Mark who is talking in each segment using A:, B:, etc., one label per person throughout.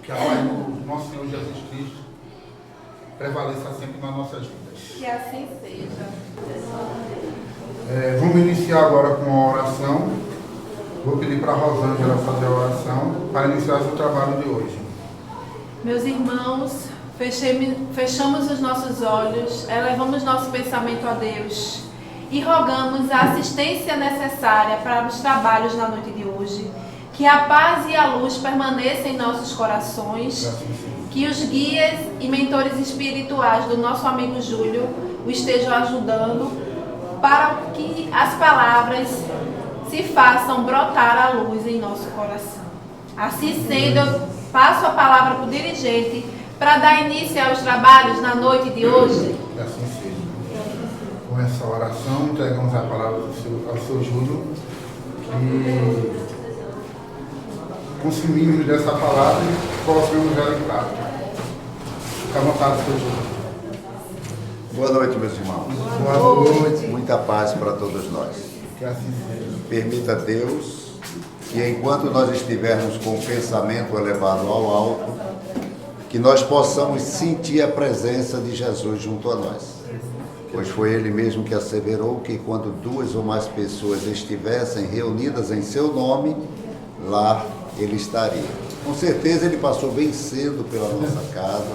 A: Que a paz do nosso Senhor Jesus Cristo prevaleça sempre nas nossas vidas.
B: Que assim seja.
A: Vamos iniciar agora com a oração. Vou pedir para a Rosângela fazer a oração para iniciar o trabalho de hoje.
B: Meus irmãos, fechamos os nossos olhos, elevamos nosso pensamento a Deus e rogamos a assistência necessária para os trabalhos na noite de hoje. Que a paz e a luz permaneçam em nossos corações, que os guias e mentores espirituais do nosso amigo Júlio o estejam ajudando para que as palavras se façam brotar a luz em nosso coração. Assim sendo, eu passo a palavra para o dirigente para dar início aos trabalhos na noite de hoje.
A: Que assim seja. Com essa oração, entregamos a palavra ao seu Júlio e consumimos dessa palavra e colocamos ela em prática. Fique à vontade, seu Júlio.
C: Boa noite, meus irmãos.
A: Boa noite.
C: Muita paz para todos nós.
A: Que assim seja.
C: Permita a Deus que, enquanto nós estivermos com o pensamento elevado ao alto, que nós possamos sentir a presença de Jesus junto a nós. Pois foi Ele mesmo que asseverou que quando 2 ou mais pessoas estivessem reunidas em seu nome, lá Ele estaria. Com certeza Ele passou bem cedo pela nossa casa,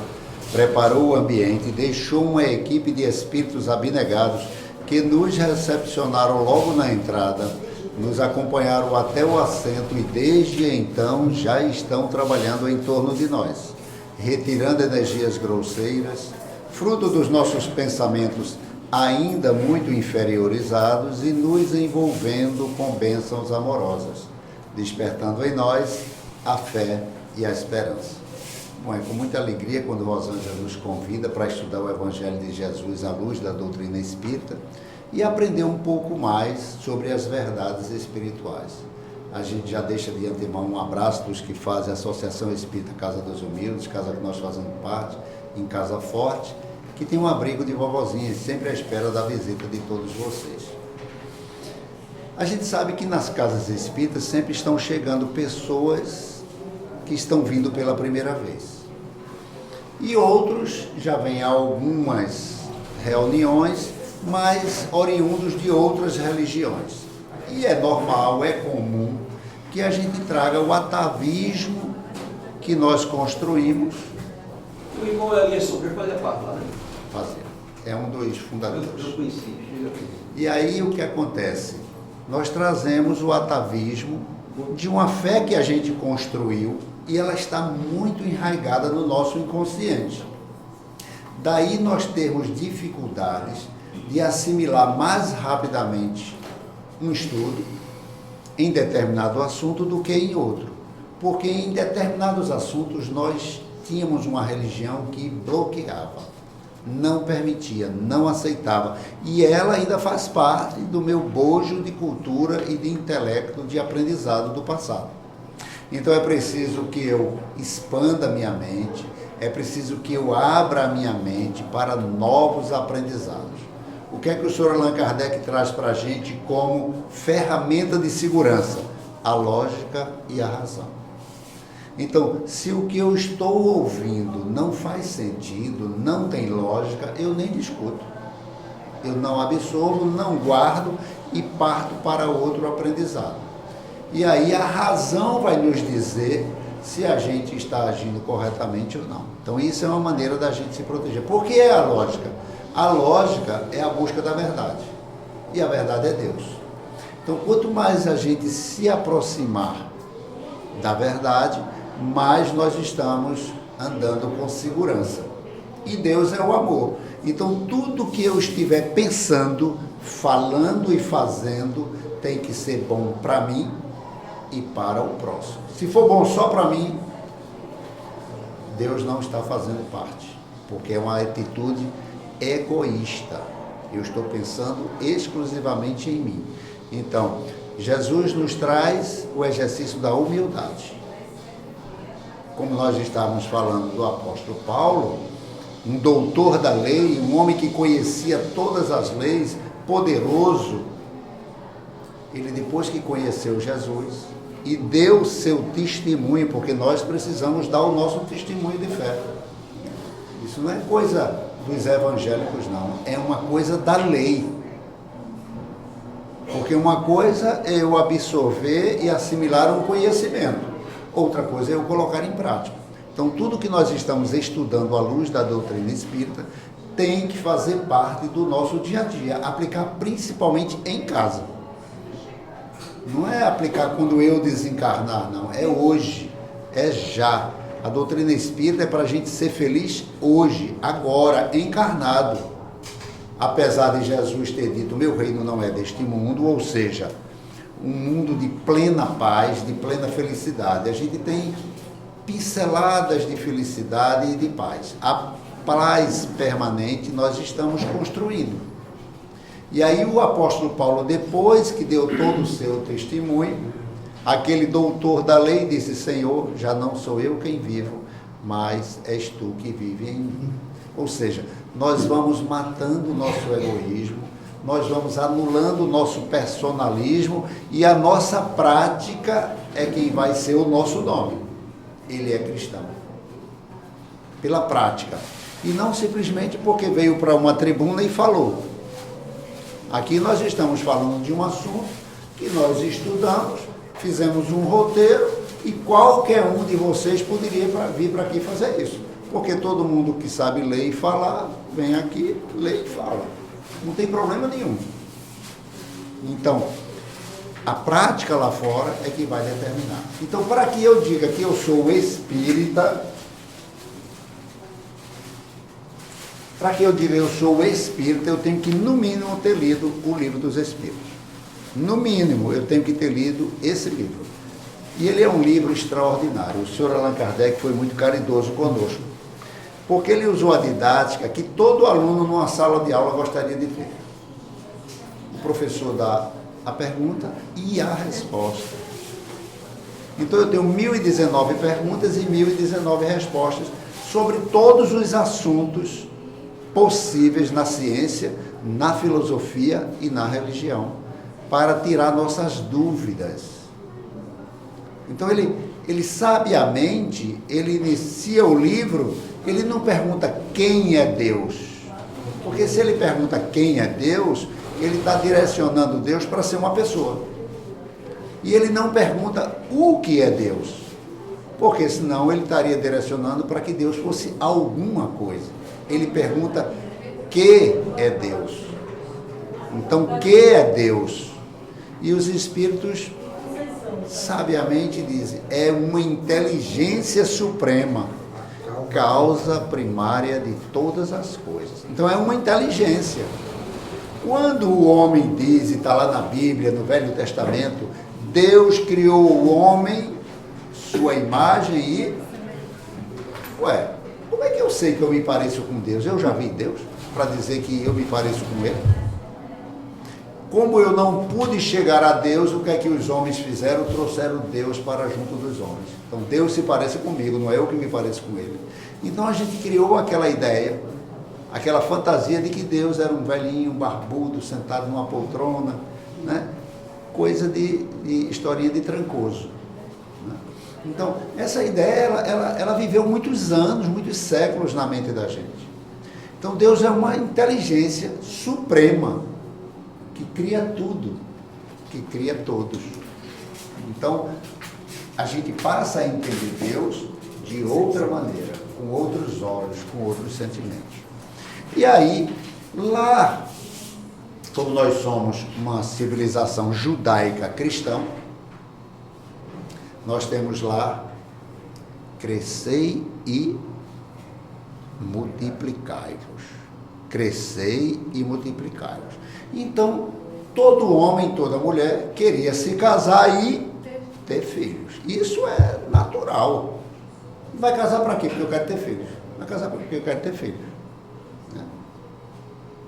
C: preparou o ambiente, deixou uma equipe de espíritos abnegados que nos recepcionaram logo na entrada, nos acompanharam até o assento e desde então já estão trabalhando em torno de nós, retirando energias grosseiras, fruto dos nossos pensamentos ainda muito inferiorizados e nos envolvendo com bênçãos amorosas, despertando em nós a fé e a esperança. Bom, é com muita alegria quando Rosângela nos convida para estudar o Evangelho de Jesus à luz da doutrina espírita e aprender um pouco mais sobre as verdades espirituais. A gente já deixa de antemão um abraço dos que fazem a Associação Espírita Casa dos Humildes, casa que nós fazemos parte, em Casa Forte, que tem um abrigo de vovozinha, sempre à espera da visita de todos vocês. A gente sabe que nas casas espíritas sempre estão chegando pessoas que estão vindo pela primeira vez. E outros já vêm a algumas reuniões, mas oriundos de outras religiões. E é normal, é comum que a gente traga o atavismo que nós construímos.
D: O irmão Elias Super fazia parte lá, né?
C: É um dos fundadores.
D: Eu conheci.
C: E aí o que acontece? Nós trazemos o atavismo de uma fé que a gente construiu e ela está muito enraizada no nosso inconsciente. Daí nós temos dificuldades de assimilar mais rapidamente um estudo em determinado assunto do que em outro. Porque em determinados assuntos nós tínhamos uma religião que bloqueava, não permitia, não aceitava. E ela ainda faz parte do meu bojo de cultura e de intelecto, de aprendizado do passado. Então é preciso que eu expanda a minha mente, é preciso que eu abra a minha mente para novos aprendizados. O que é que o Sr. Allan Kardec traz para a gente como ferramenta de segurança? A lógica e a razão. Então, se o que eu estou ouvindo não faz sentido, não tem lógica, eu nem discuto. Eu não absorvo, não guardo e parto para outro aprendizado. E aí a razão vai nos dizer se a gente está agindo corretamente ou não. Então isso é uma maneira da gente se proteger. Por que é a lógica? A lógica é a busca da verdade. E a verdade é Deus. Então quanto mais a gente se aproximar da verdade, mais nós estamos andando com segurança. E Deus é o amor. Então tudo que eu estiver pensando, falando e fazendo tem que ser bom para mim e para o próximo. Se for bom só para mim, Deus não está fazendo parte, porque é uma atitude egoísta. Eu estou pensando exclusivamente em mim. Então, Jesus nos traz o exercício da humildade. Como nós estávamos falando do apóstolo Paulo, um doutor da lei, um homem que conhecia todas as leis, poderoso, ele depois que conheceu Jesus, e deu seu testemunho, porque nós precisamos dar o nosso testemunho de fé. Isso não é coisa dos evangélicos, não. É uma coisa da lei. Porque uma coisa é eu absorver e assimilar um conhecimento. Outra coisa é eu colocar em prática. Então, tudo que nós estamos estudando à luz da doutrina espírita tem que fazer parte do nosso dia a dia, aplicar principalmente em casa. Não é aplicar quando eu desencarnar, não. É hoje, é já. A doutrina espírita é para a gente ser feliz hoje, agora, encarnado. Apesar de Jesus ter dito, meu reino não é deste mundo, ou seja, um mundo de plena paz, de plena felicidade. A gente tem pinceladas de felicidade e de paz. A paz permanente nós estamos construindo. E aí o apóstolo Paulo, depois que deu todo o seu testemunho, aquele doutor da lei disse, Senhor, já não sou eu quem vivo, mas és tu que vive em mim. Ou seja, nós vamos matando o nosso egoísmo, nós vamos anulando o nosso personalismo e a nossa prática é quem vai ser o nosso nome. Ele é cristão. Pela prática. E não simplesmente porque veio para uma tribuna e falou. Aqui nós estamos falando de um assunto que nós estudamos, fizemos um roteiro e qualquer um de vocês poderia vir para aqui fazer isso. Porque todo mundo que sabe ler e falar, vem aqui, lê e fala. Não tem problema nenhum. Então, a prática lá fora é que vai determinar. Então, para que eu diga que eu sou espírita, eu tenho que, no mínimo, ter lido o Livro dos Espíritos. No mínimo, eu tenho que ter lido esse livro. E ele é um livro extraordinário. O senhor Allan Kardec foi muito caridoso conosco, porque ele usou a didática que todo aluno numa sala de aula gostaria de ter. O professor dá a pergunta e a resposta. Então eu tenho 1019 perguntas e 1019 respostas sobre todos os assuntos possíveis na ciência, na filosofia e na religião, para tirar nossas dúvidas. Então ele sabiamente, ele inicia o livro, ele não pergunta quem é Deus. Porque se ele pergunta quem é Deus, ele está direcionando Deus para ser uma pessoa. E ele não pergunta o que é Deus. Porque senão ele estaria direcionando para que Deus fosse alguma coisa. Ele pergunta que é Deus. Então, que é Deus? E os espíritos sabiamente dizem, é uma inteligência suprema, causa primária de todas as coisas. Então é uma inteligência. Quando o homem diz, e está lá na Bíblia, no Velho Testamento, Deus criou o homem, sua imagem e... Ué, como é que eu sei que eu me pareço com Deus? Eu já vi Deus para dizer que eu me pareço com Ele? Como eu não pude chegar a Deus, o que é que os homens fizeram? Trouxeram Deus para junto dos homens. Então Deus se parece comigo, não é eu que me pareço com Ele. Então a gente criou aquela ideia, aquela fantasia de que Deus era um velhinho barbudo, sentado numa poltrona, né? Coisa de historinha de Trancoso. Né? Então essa ideia, ela viveu muitos anos, muitos séculos na mente da gente. Então Deus é uma inteligência suprema, que cria tudo, que cria todos. Então, a gente passa a entender Deus de outra maneira, com outros olhos, com outros sentimentos. E aí, lá, como nós somos uma civilização judaica cristã, nós temos lá, crescei e multiplicai-vos. Crescei e multiplicai-vos. Então, todo homem, toda mulher queria se casar e ter filhos. Isso é natural. Vai casar para quê? Porque eu quero ter filhos. Vai casar porque eu quero ter filhos. Né?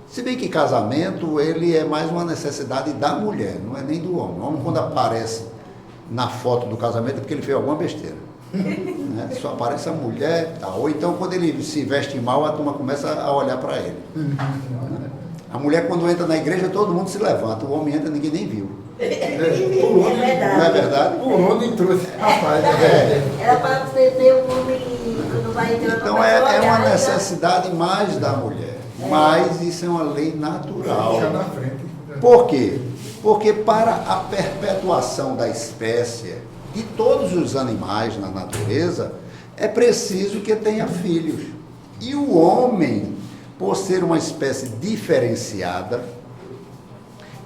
C: Se bem que casamento, ele é mais uma necessidade da mulher, não é nem do homem. O homem, quando aparece na foto do casamento, é porque ele fez alguma besteira. Né? Só aparece a mulher, tá? Ou então quando ele se veste mal, a turma começa a olhar para ele. A mulher, quando entra na igreja, todo mundo se levanta. O homem entra, ninguém nem viu.
A: Por onde,
C: Não é verdade?
A: por onde entrou esse rapaz?
E: Era para você ver o homem quando vai entrando.
C: Então é uma necessidade mais da mulher. Mas isso é uma lei natural.
A: Fica na frente.
C: Por quê? Porque para a perpetuação da espécie, de todos os animais na natureza, é preciso que tenha filhos. E o homem, por ser uma espécie diferenciada,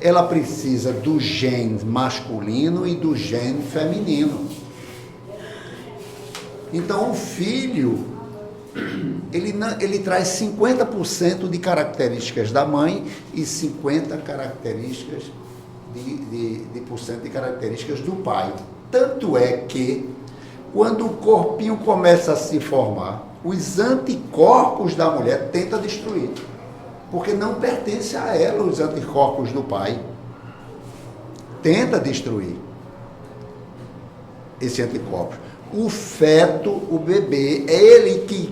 C: ela precisa do gene masculino e do gene feminino. Então o filho, ele traz 50% de características da mãe e 50% características de características do pai. Tanto é que, quando o corpinho começa a se formar, os anticorpos da mulher tenta destruir, porque não pertence a ela os anticorpos do pai. Tenta destruir esse anticorpo. O feto, o bebê, é ele que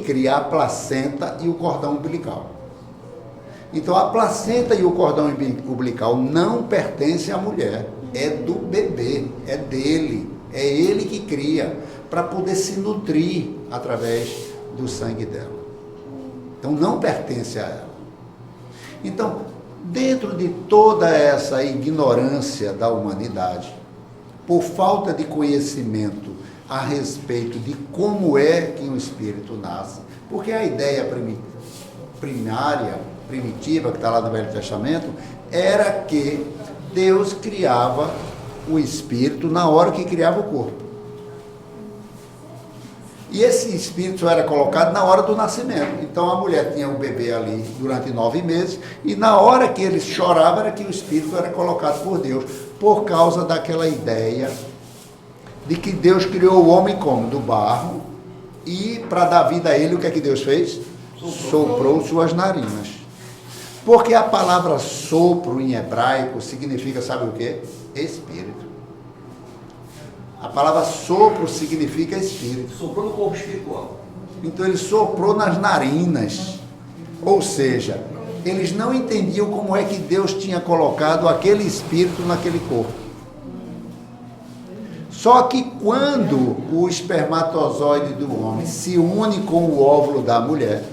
C: cria a placenta e o cordão umbilical. Então a placenta e o cordão umbilical não pertencem à mulher, é do bebê, é dele, é ele que cria, para poder se nutrir através do sangue dela. Então não pertence a ela. Então, dentro de toda essa ignorância da humanidade, por falta de conhecimento a respeito de como é que um espírito nasce, porque a ideia primitiva, que está lá no Velho Testamento, era que Deus criava o espírito na hora que criava o corpo. E esse espírito era colocado na hora do nascimento. Então a mulher tinha o bebê ali durante 9 meses, e na hora que ele chorava era que o espírito era colocado por Deus, por causa daquela ideia de que Deus criou o homem como? Do barro, e para dar vida a ele, o que é que Deus fez? Soprou suas narinas. Porque a palavra sopro em hebraico significa, sabe o quê? Espírito. A palavra sopro significa espírito.
D: Soprou no corpo espiritual.
C: Então ele soprou nas narinas. Ou seja, eles não entendiam como é que Deus tinha colocado aquele espírito naquele corpo. Só que quando o espermatozoide do homem se une com o óvulo da mulher,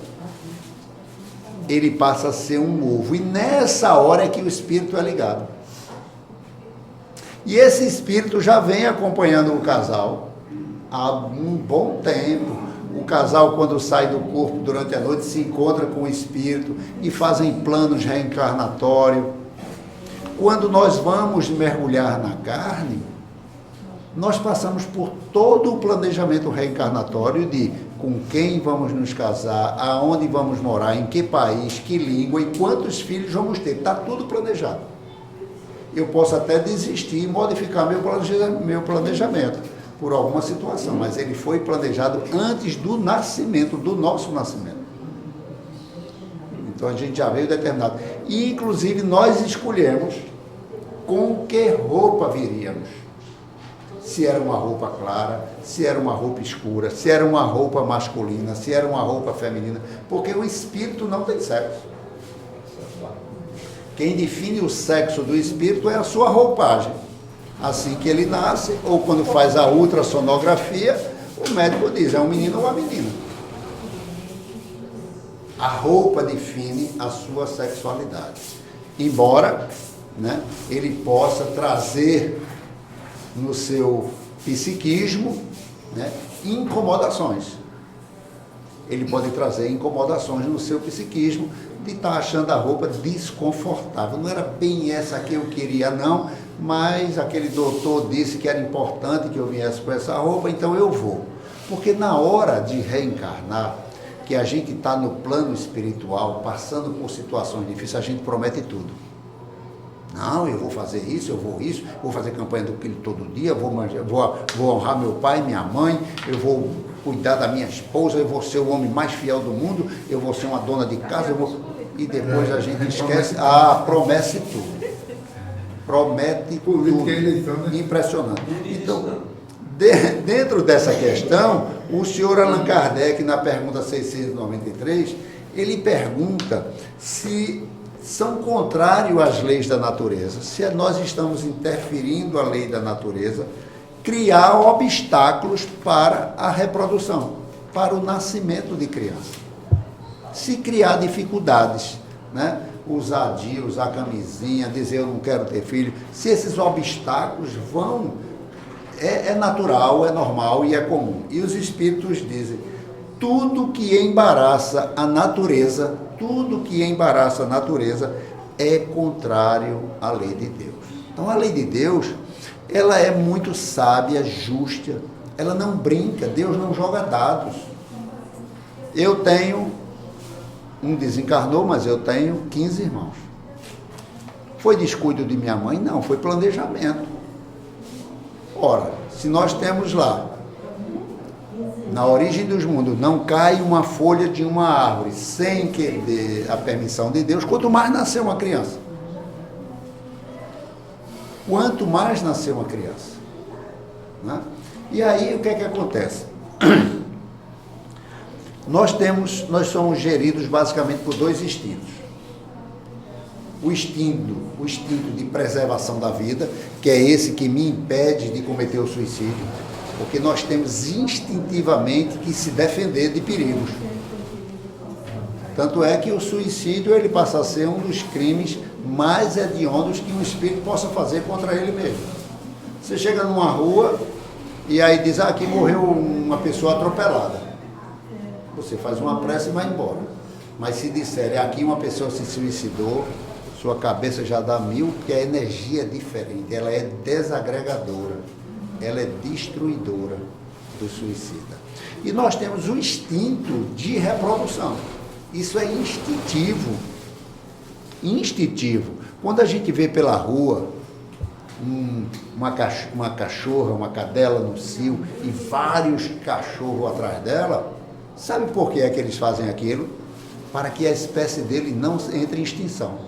C: ele passa a ser um ovo. E nessa hora é que o espírito é ligado. E esse espírito já vem acompanhando o casal há um bom tempo. O casal, quando sai do corpo durante a noite, se encontra com o espírito e fazem planos reencarnatórios. Quando nós vamos mergulhar na carne, nós passamos por todo o planejamento reencarnatório de com quem vamos nos casar, aonde vamos morar, em que país, que língua e quantos filhos vamos ter. Está tudo planejado. Eu posso até desistir e modificar meu planejamento por alguma situação, mas ele foi planejado antes do nascimento, do nosso nascimento. Então a gente já veio determinado. E inclusive nós escolhemos com que roupa viríamos. Se era uma roupa clara, se era uma roupa escura, se era uma roupa masculina, se era uma roupa feminina, porque o espírito não tem sexo. Quem define o sexo do espírito é a sua roupagem. Assim que ele nasce, ou quando faz a ultrassonografia, o médico diz, é um menino ou uma menina. A roupa define a sua sexualidade. Embora, né, ele possa trazer no seu psiquismo, né, incomodações. Ele pode trazer incomodações no seu psiquismo de estar achando a roupa desconfortável. Não era bem essa que eu queria, não, mas aquele doutor disse que era importante que eu viesse com essa roupa, então eu vou. Porque na hora de reencarnar, que a gente está no plano espiritual, passando por situações difíceis, a gente promete tudo. Não, eu vou fazer isso, vou fazer campanha do filho todo dia, vou honrar meu pai, minha mãe, eu vou cuidar da minha esposa, eu vou ser o homem mais fiel do mundo, eu vou ser uma dona de casa, e depois a gente esquece, promete tudo. Promete tudo. Impressionante. Então, dentro dessa questão, o senhor Allan Kardec, na pergunta 693, ele pergunta se são contrários às leis da natureza, se nós estamos interferindo a lei da natureza, criar obstáculos para a reprodução, para o nascimento de criança. Se criar dificuldades, né? Usar DIU, usar camisinha, dizer eu não quero ter filho, se esses obstáculos vão, é natural, é normal e é comum. E os espíritos dizem, tudo que embaraça a natureza, é contrário à lei de Deus. Então a lei de Deus, ela é muito sábia, justa, ela não brinca, Deus não joga dados. Eu tenho, um desencarnou, mas eu tenho 15 irmãos. Foi descuido de minha mãe? Não, foi planejamento. Ora, se nós temos lá, na origem dos mundos, não cai uma folha de uma árvore sem que a permissão de Deus, quanto mais nascer uma criança. Quanto mais nascer uma criança. Né? E aí, o que é que acontece? Nós somos geridos basicamente por dois instintos. O instinto de preservação da vida, que é esse que me impede de cometer o suicídio, porque nós temos instintivamente que se defender de perigos. Tanto é que o suicídio ele passa a ser um dos crimes mais hediondos que um espírito possa fazer contra ele mesmo. Você chega numa rua e aí diz, aqui morreu uma pessoa atropelada. Você faz uma prece e vai embora. Mas se disser, aqui uma pessoa se suicidou, sua cabeça já dá 1000, porque a energia é diferente, ela é desagregadora, ela é destruidora do suicida. E nós temos o instinto de reprodução. Isso é instintivo. Instintivo. Quando a gente vê pela rua uma cachorra, uma cadela no cio e vários cachorros atrás dela, sabe por que é que eles fazem aquilo? Para que a espécie dele não entre em extinção.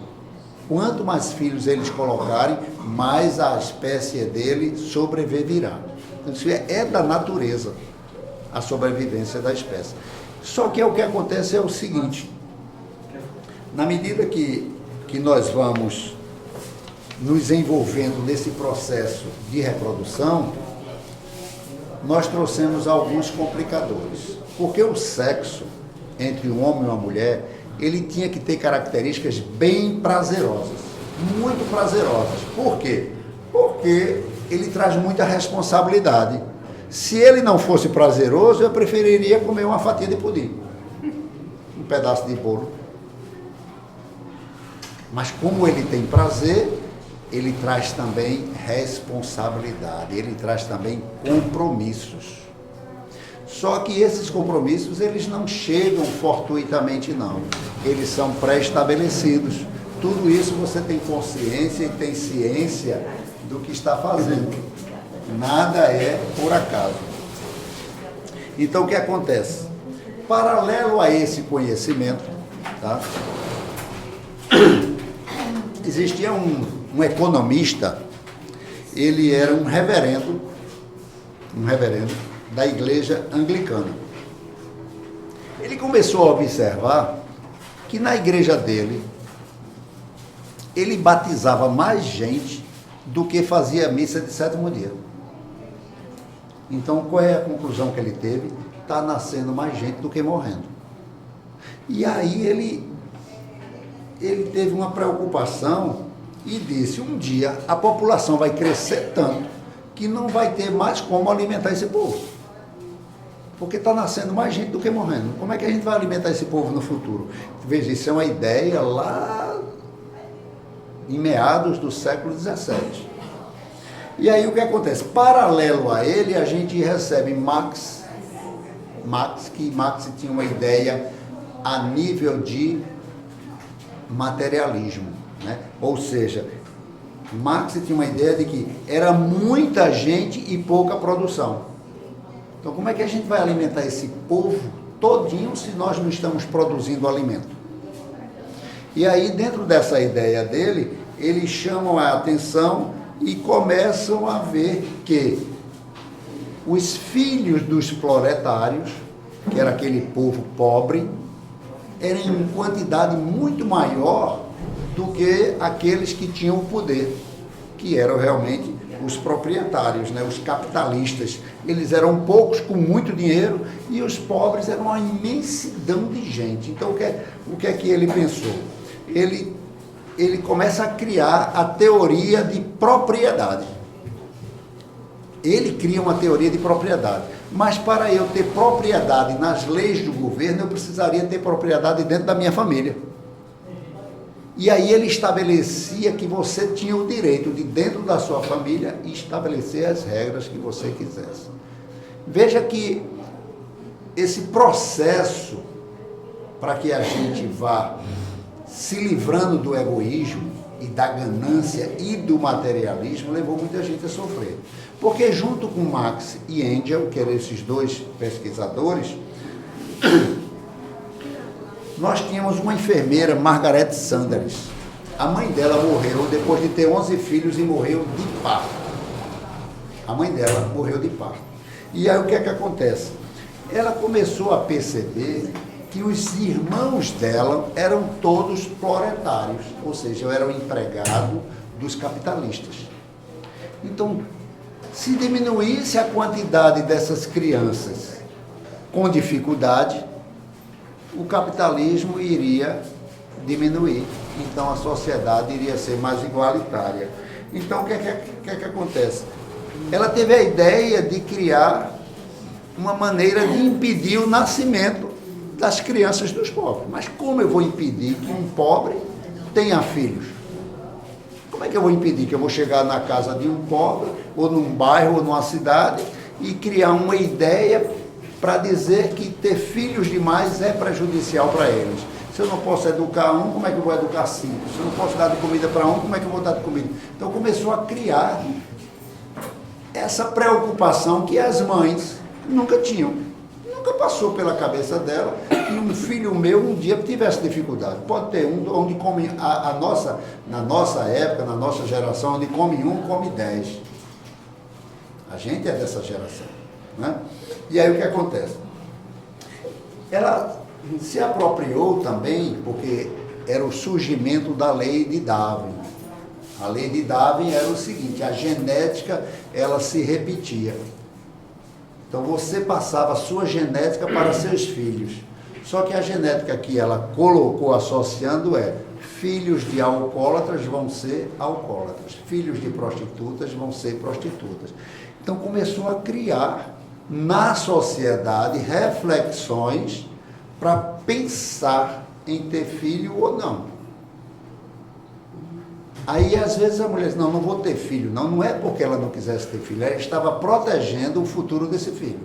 C: Quanto mais filhos eles colocarem, mais a espécie dele sobreviverá. Então, isso é da natureza, a sobrevivência da espécie. Só que o que acontece é o seguinte, na medida que nós vamos nos envolvendo nesse processo de reprodução, nós trouxemos alguns complicadores. Porque o sexo entre um homem e uma mulher, ele tinha que ter características bem prazerosas, muito prazerosas. Por quê? Porque ele traz muita responsabilidade. Se ele não fosse prazeroso, eu preferiria comer uma fatia de pudim, um pedaço de bolo. Mas como ele tem prazer, ele traz também responsabilidade, ele traz também compromissos. Só que esses compromissos, eles não chegam fortuitamente, não. Eles são pré-estabelecidos. Tudo isso você tem consciência e tem ciência do que está fazendo. Nada é por acaso. Então, o que acontece? Paralelo a esse conhecimento, tá? Existia um economista, ele era um reverendo da igreja anglicana. Ele começou a observar que na igreja dele, ele batizava mais gente do que fazia a missa de sétimo dia. Então, qual é a conclusão que ele teve? Está nascendo mais gente do que morrendo. E aí ele teve uma preocupação e disse, um dia a população vai crescer tanto que não vai ter mais como alimentar esse povo. Porque está nascendo mais gente do que morrendo. Como é que a gente vai alimentar esse povo no futuro? Veja, isso é uma ideia lá em meados do século XVII. E aí o que acontece? Paralelo a ele, a gente recebe Marx tinha uma ideia a nível de materialismo, né? Ou seja, Marx tinha uma ideia de que era muita gente e pouca produção. Então, como é que a gente vai alimentar esse povo todinho se nós não estamos produzindo alimento? E aí, dentro dessa ideia dele, eles chamam a atenção e começam a ver que os filhos dos proletários, que era aquele povo pobre, era em quantidade muito maior do que aqueles que tinham o poder, que eram realmente os proprietários, né, os capitalistas. Eles eram poucos com muito dinheiro e os pobres eram uma imensidão de gente. Então, o que é que ele pensou? Ele começa a criar a teoria de propriedade. Ele cria uma teoria de propriedade. Mas para eu ter propriedade nas leis do governo, eu precisaria ter propriedade dentro da minha família. E aí ele estabelecia que você tinha o direito de, dentro da sua família, estabelecer as regras que você quisesse. Veja que esse processo, para que a gente vá se livrando do egoísmo e da ganância e do materialismo, levou muita gente a sofrer. Porque junto com Marx e Engels, que eram esses dois pesquisadores, nós tínhamos uma enfermeira, Margaret Sanders. A mãe dela morreu depois de ter 11 filhos e morreu de parto. A mãe dela morreu de parto. E aí o que é que acontece? Ela começou a perceber que os irmãos dela eram todos proletários, ou seja, eram empregados dos capitalistas. Então, se diminuísse a quantidade dessas crianças com dificuldade, o capitalismo iria diminuir, então a sociedade iria ser mais igualitária. Então, o que é que acontece? Ela teve a ideia de criar uma maneira de impedir o nascimento das crianças dos pobres. Mas como eu vou impedir que um pobre tenha filhos? Como é que eu vou impedir que eu vou chegar na casa de um pobre, ou num bairro, ou numa cidade, e criar uma ideia para dizer que ter filhos demais é prejudicial para eles? Se eu não posso educar um, como é que eu vou educar 5? Se eu não posso dar de comida para um, como é que eu vou dar de comida? Então começou a criar essa preocupação que as mães nunca tinham. Nunca passou pela cabeça dela que um filho meu um dia tivesse dificuldade. Pode ter um onde come na nossa época, na nossa geração, onde come um, come 10. A gente é dessa geração, né? E aí o que acontece? Ela se apropriou também, porque era o surgimento da lei de Darwin. A lei de Darwin era o seguinte: a genética, ela se repetia. Então você passava a sua genética para seus filhos. Só que a genética que ela colocou associando é: filhos de alcoólatras vão ser alcoólatras, filhos de prostitutas vão ser prostitutas. Então começou a criar na sociedade reflexões para pensar em ter filho ou não. Aí às vezes a mulher diz: não vou ter filho. Não é porque ela não quisesse ter filho, ela estava protegendo o futuro desse filho.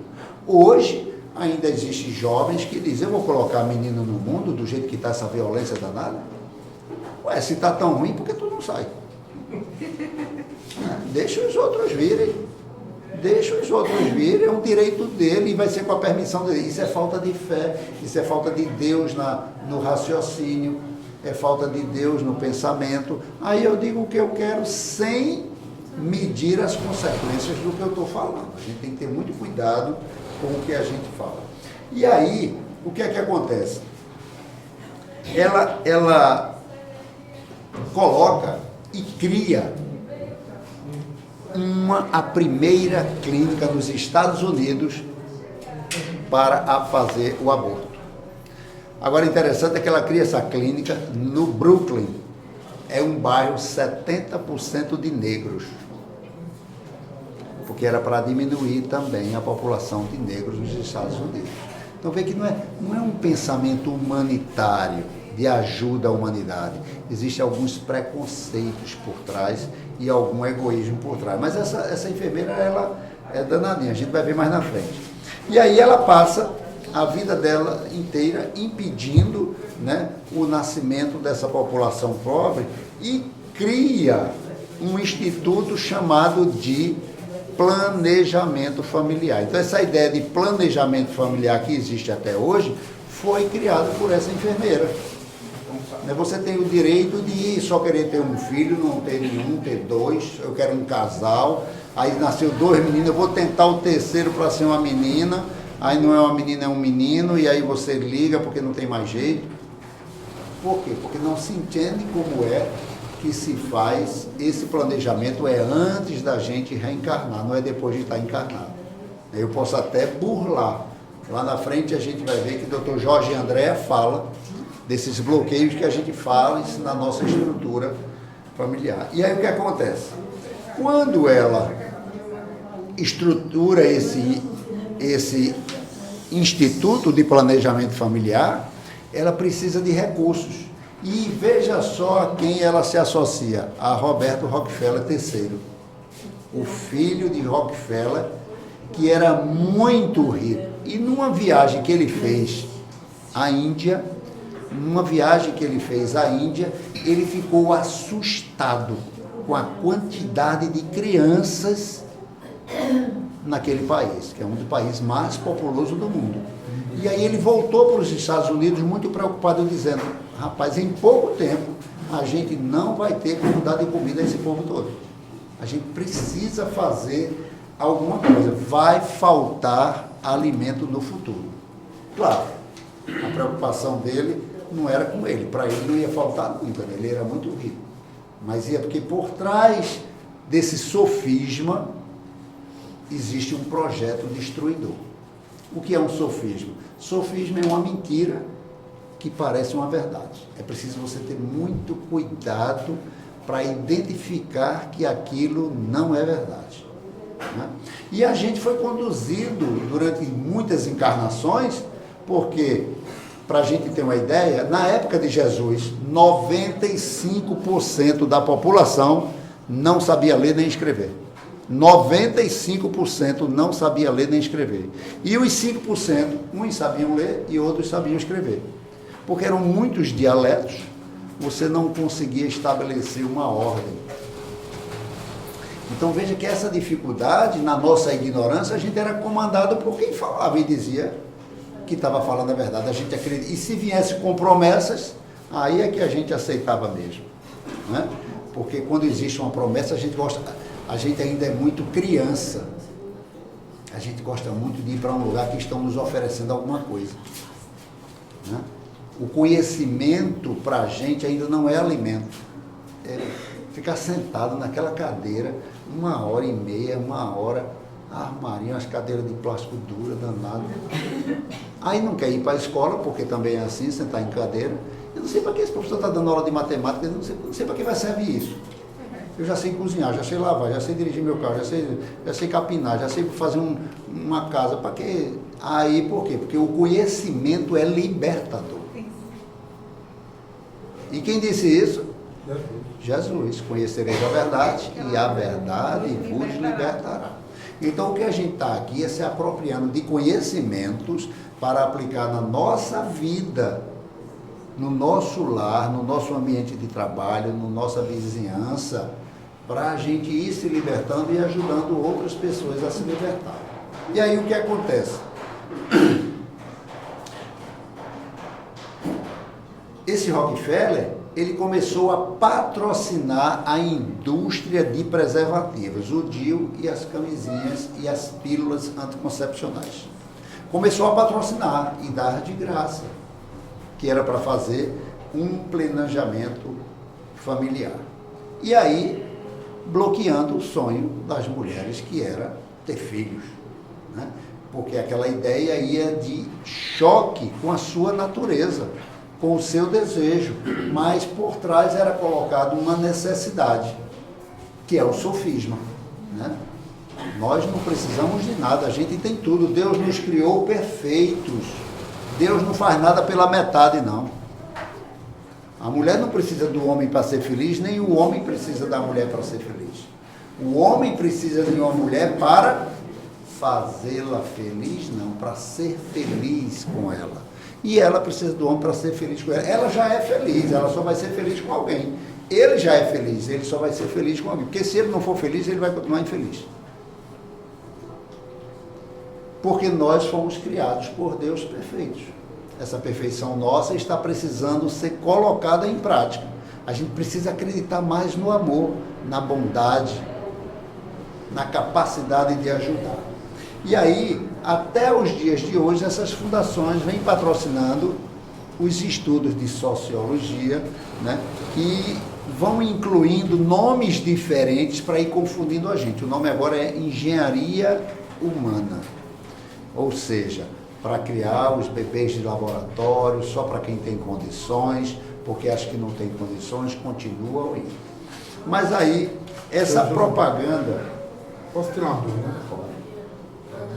C: Hoje ainda existem jovens que dizem: eu vou colocar a menina no mundo do jeito que está essa violência danada. Ué, se está tão ruim, por que tu não sai? Deixa os outros virem. Deixa os outros virem, é um direito dele e vai ser com a permissão dele. Isso é falta de fé, isso é falta de Deus no raciocínio, é falta de Deus no pensamento. Aí eu digo o que eu quero sem medir as consequências do que eu estou falando. A gente tem que ter muito cuidado com o que a gente fala. E aí, o que é que acontece? Ela coloca e cria a primeira clínica nos Estados Unidos para fazer o aborto. Agora, interessante é que ela cria essa clínica no Brooklyn. É um bairro 70% de negros. Porque era para diminuir também a população de negros nos Estados Unidos. Então, vê que não é um pensamento humanitário de ajuda à humanidade. Existem alguns preconceitos por trás e algum egoísmo por trás. Mas essa enfermeira, ela é danadinha, a gente vai ver mais na frente. E aí ela passa a vida dela inteira impedindo, né, o nascimento dessa população pobre e cria um instituto chamado de planejamento familiar. Então essa ideia de planejamento familiar que existe até hoje foi criada por essa enfermeira. Você tem o direito de só querer ter um filho, não ter nenhum, ter dois, eu quero um casal, aí nasceu 2 meninos, eu vou tentar o terceiro para ser uma menina, aí não é uma menina, é um menino, e aí você liga porque não tem mais jeito. Por quê? Porque não se entende como é que se faz esse planejamento, é antes da gente reencarnar, não é depois de estar encarnado. Eu posso até burlar. Lá na frente a gente vai ver que o Dr. Jorge André fala desses bloqueios que a gente faz na nossa estrutura familiar. E aí o que acontece? Quando ela estrutura esse Instituto de Planejamento Familiar, ela precisa de recursos. E veja só a quem ela se associa, a Roberto Rockefeller III, o filho de Rockefeller, que era muito rico. E numa viagem que ele fez à Índia, ele ficou assustado com a quantidade de crianças naquele país, que é um dos países mais populosos do mundo. E aí ele voltou para os Estados Unidos muito preocupado, dizendo: rapaz, em pouco tempo a gente não vai ter como dar de comida a esse povo todo. A gente precisa fazer alguma coisa. Vai faltar alimento no futuro. Claro, a preocupação dele não era com ele. Para ele não ia faltar nunca, né? Ele era muito rico. Mas é porque por trás desse sofisma existe um projeto destruidor. O que é um sofisma? Sofisma é uma mentira que parece uma verdade. É preciso você ter muito cuidado para identificar que aquilo não é verdade, né? E a gente foi conduzido durante muitas encarnações, porque, para a gente ter uma ideia, na época de Jesus, 95% da população não sabia ler nem escrever. 95% não sabia ler nem escrever. E os 5%, uns sabiam ler e outros sabiam escrever. Porque eram muitos dialetos, você não conseguia estabelecer uma ordem. Então veja que essa dificuldade, na nossa ignorância, a gente era comandado por quem falava e dizia que estava falando a verdade. A gente acredita. E se viesse com promessas, aí é que a gente aceitava mesmo, né? Porque quando existe uma promessa, a gente ainda é muito criança. A gente gosta muito de ir para um lugar que estão nos oferecendo alguma coisa, né? O conhecimento para a gente ainda não é alimento. É ficar sentado naquela cadeira 1h30, 1h, armarinho, umas cadeiras de plástico dura, danado. Aí não quer ir para a escola, porque também é assim, sentar em cadeira. Eu não sei para que esse professor está dando aula de matemática, eu não sei para que vai servir isso. Eu já sei cozinhar, já sei lavar, já sei dirigir meu carro, já sei capinar, já sei fazer uma casa. Para quê? Aí por quê? Porque o conhecimento é libertador. E quem disse isso? Jesus. Conhecereis a verdade e a verdade vos libertará. Então o que a gente está aqui é se apropriando de conhecimentos para aplicar na nossa vida, no nosso lar, no nosso ambiente de trabalho, na nossa vizinhança, para a gente ir se libertando e ajudando outras pessoas a se libertar. E aí o que acontece? Esse Rockefeller, ele começou a patrocinar a indústria de preservativos, o DIU e as camisinhas e as pílulas anticoncepcionais. Começou a patrocinar e dar de graça, que era para fazer um planejamento familiar. E aí, bloqueando o sonho das mulheres, que era ter filhos, né? Porque aquela ideia ia de choque com a sua natureza, com o seu desejo, mas por trás era colocado uma necessidade, que é o sofisma, né? Nós não precisamos de nada, a gente tem tudo. Deus nos criou perfeitos. Deus não faz nada pela metade, não. A mulher não precisa do homem para ser feliz, nem o homem precisa da mulher para ser feliz. O homem precisa de uma mulher para fazê-la feliz, não, para ser feliz com ela. E ela precisa do homem para ser feliz com ela. Ela já é feliz, ela só vai ser feliz com alguém. Ele já é feliz, ele só vai ser feliz com alguém. Porque se ele não for feliz, ele vai continuar infeliz. Porque nós fomos criados por Deus perfeitos. Essa perfeição nossa está precisando ser colocada em prática. A gente precisa acreditar mais no amor, na bondade, na capacidade de ajudar. E aí, até os dias de hoje, essas fundações vêm patrocinando os estudos de sociologia, né, que vão incluindo nomes diferentes para ir confundindo a gente. O nome agora é engenharia humana, ou seja, para criar os bebês de laboratório, só para quem tem condições, porque as que não têm condições continuam indo. Mas aí, essa propaganda...
A: Posso tirar uma dúvida?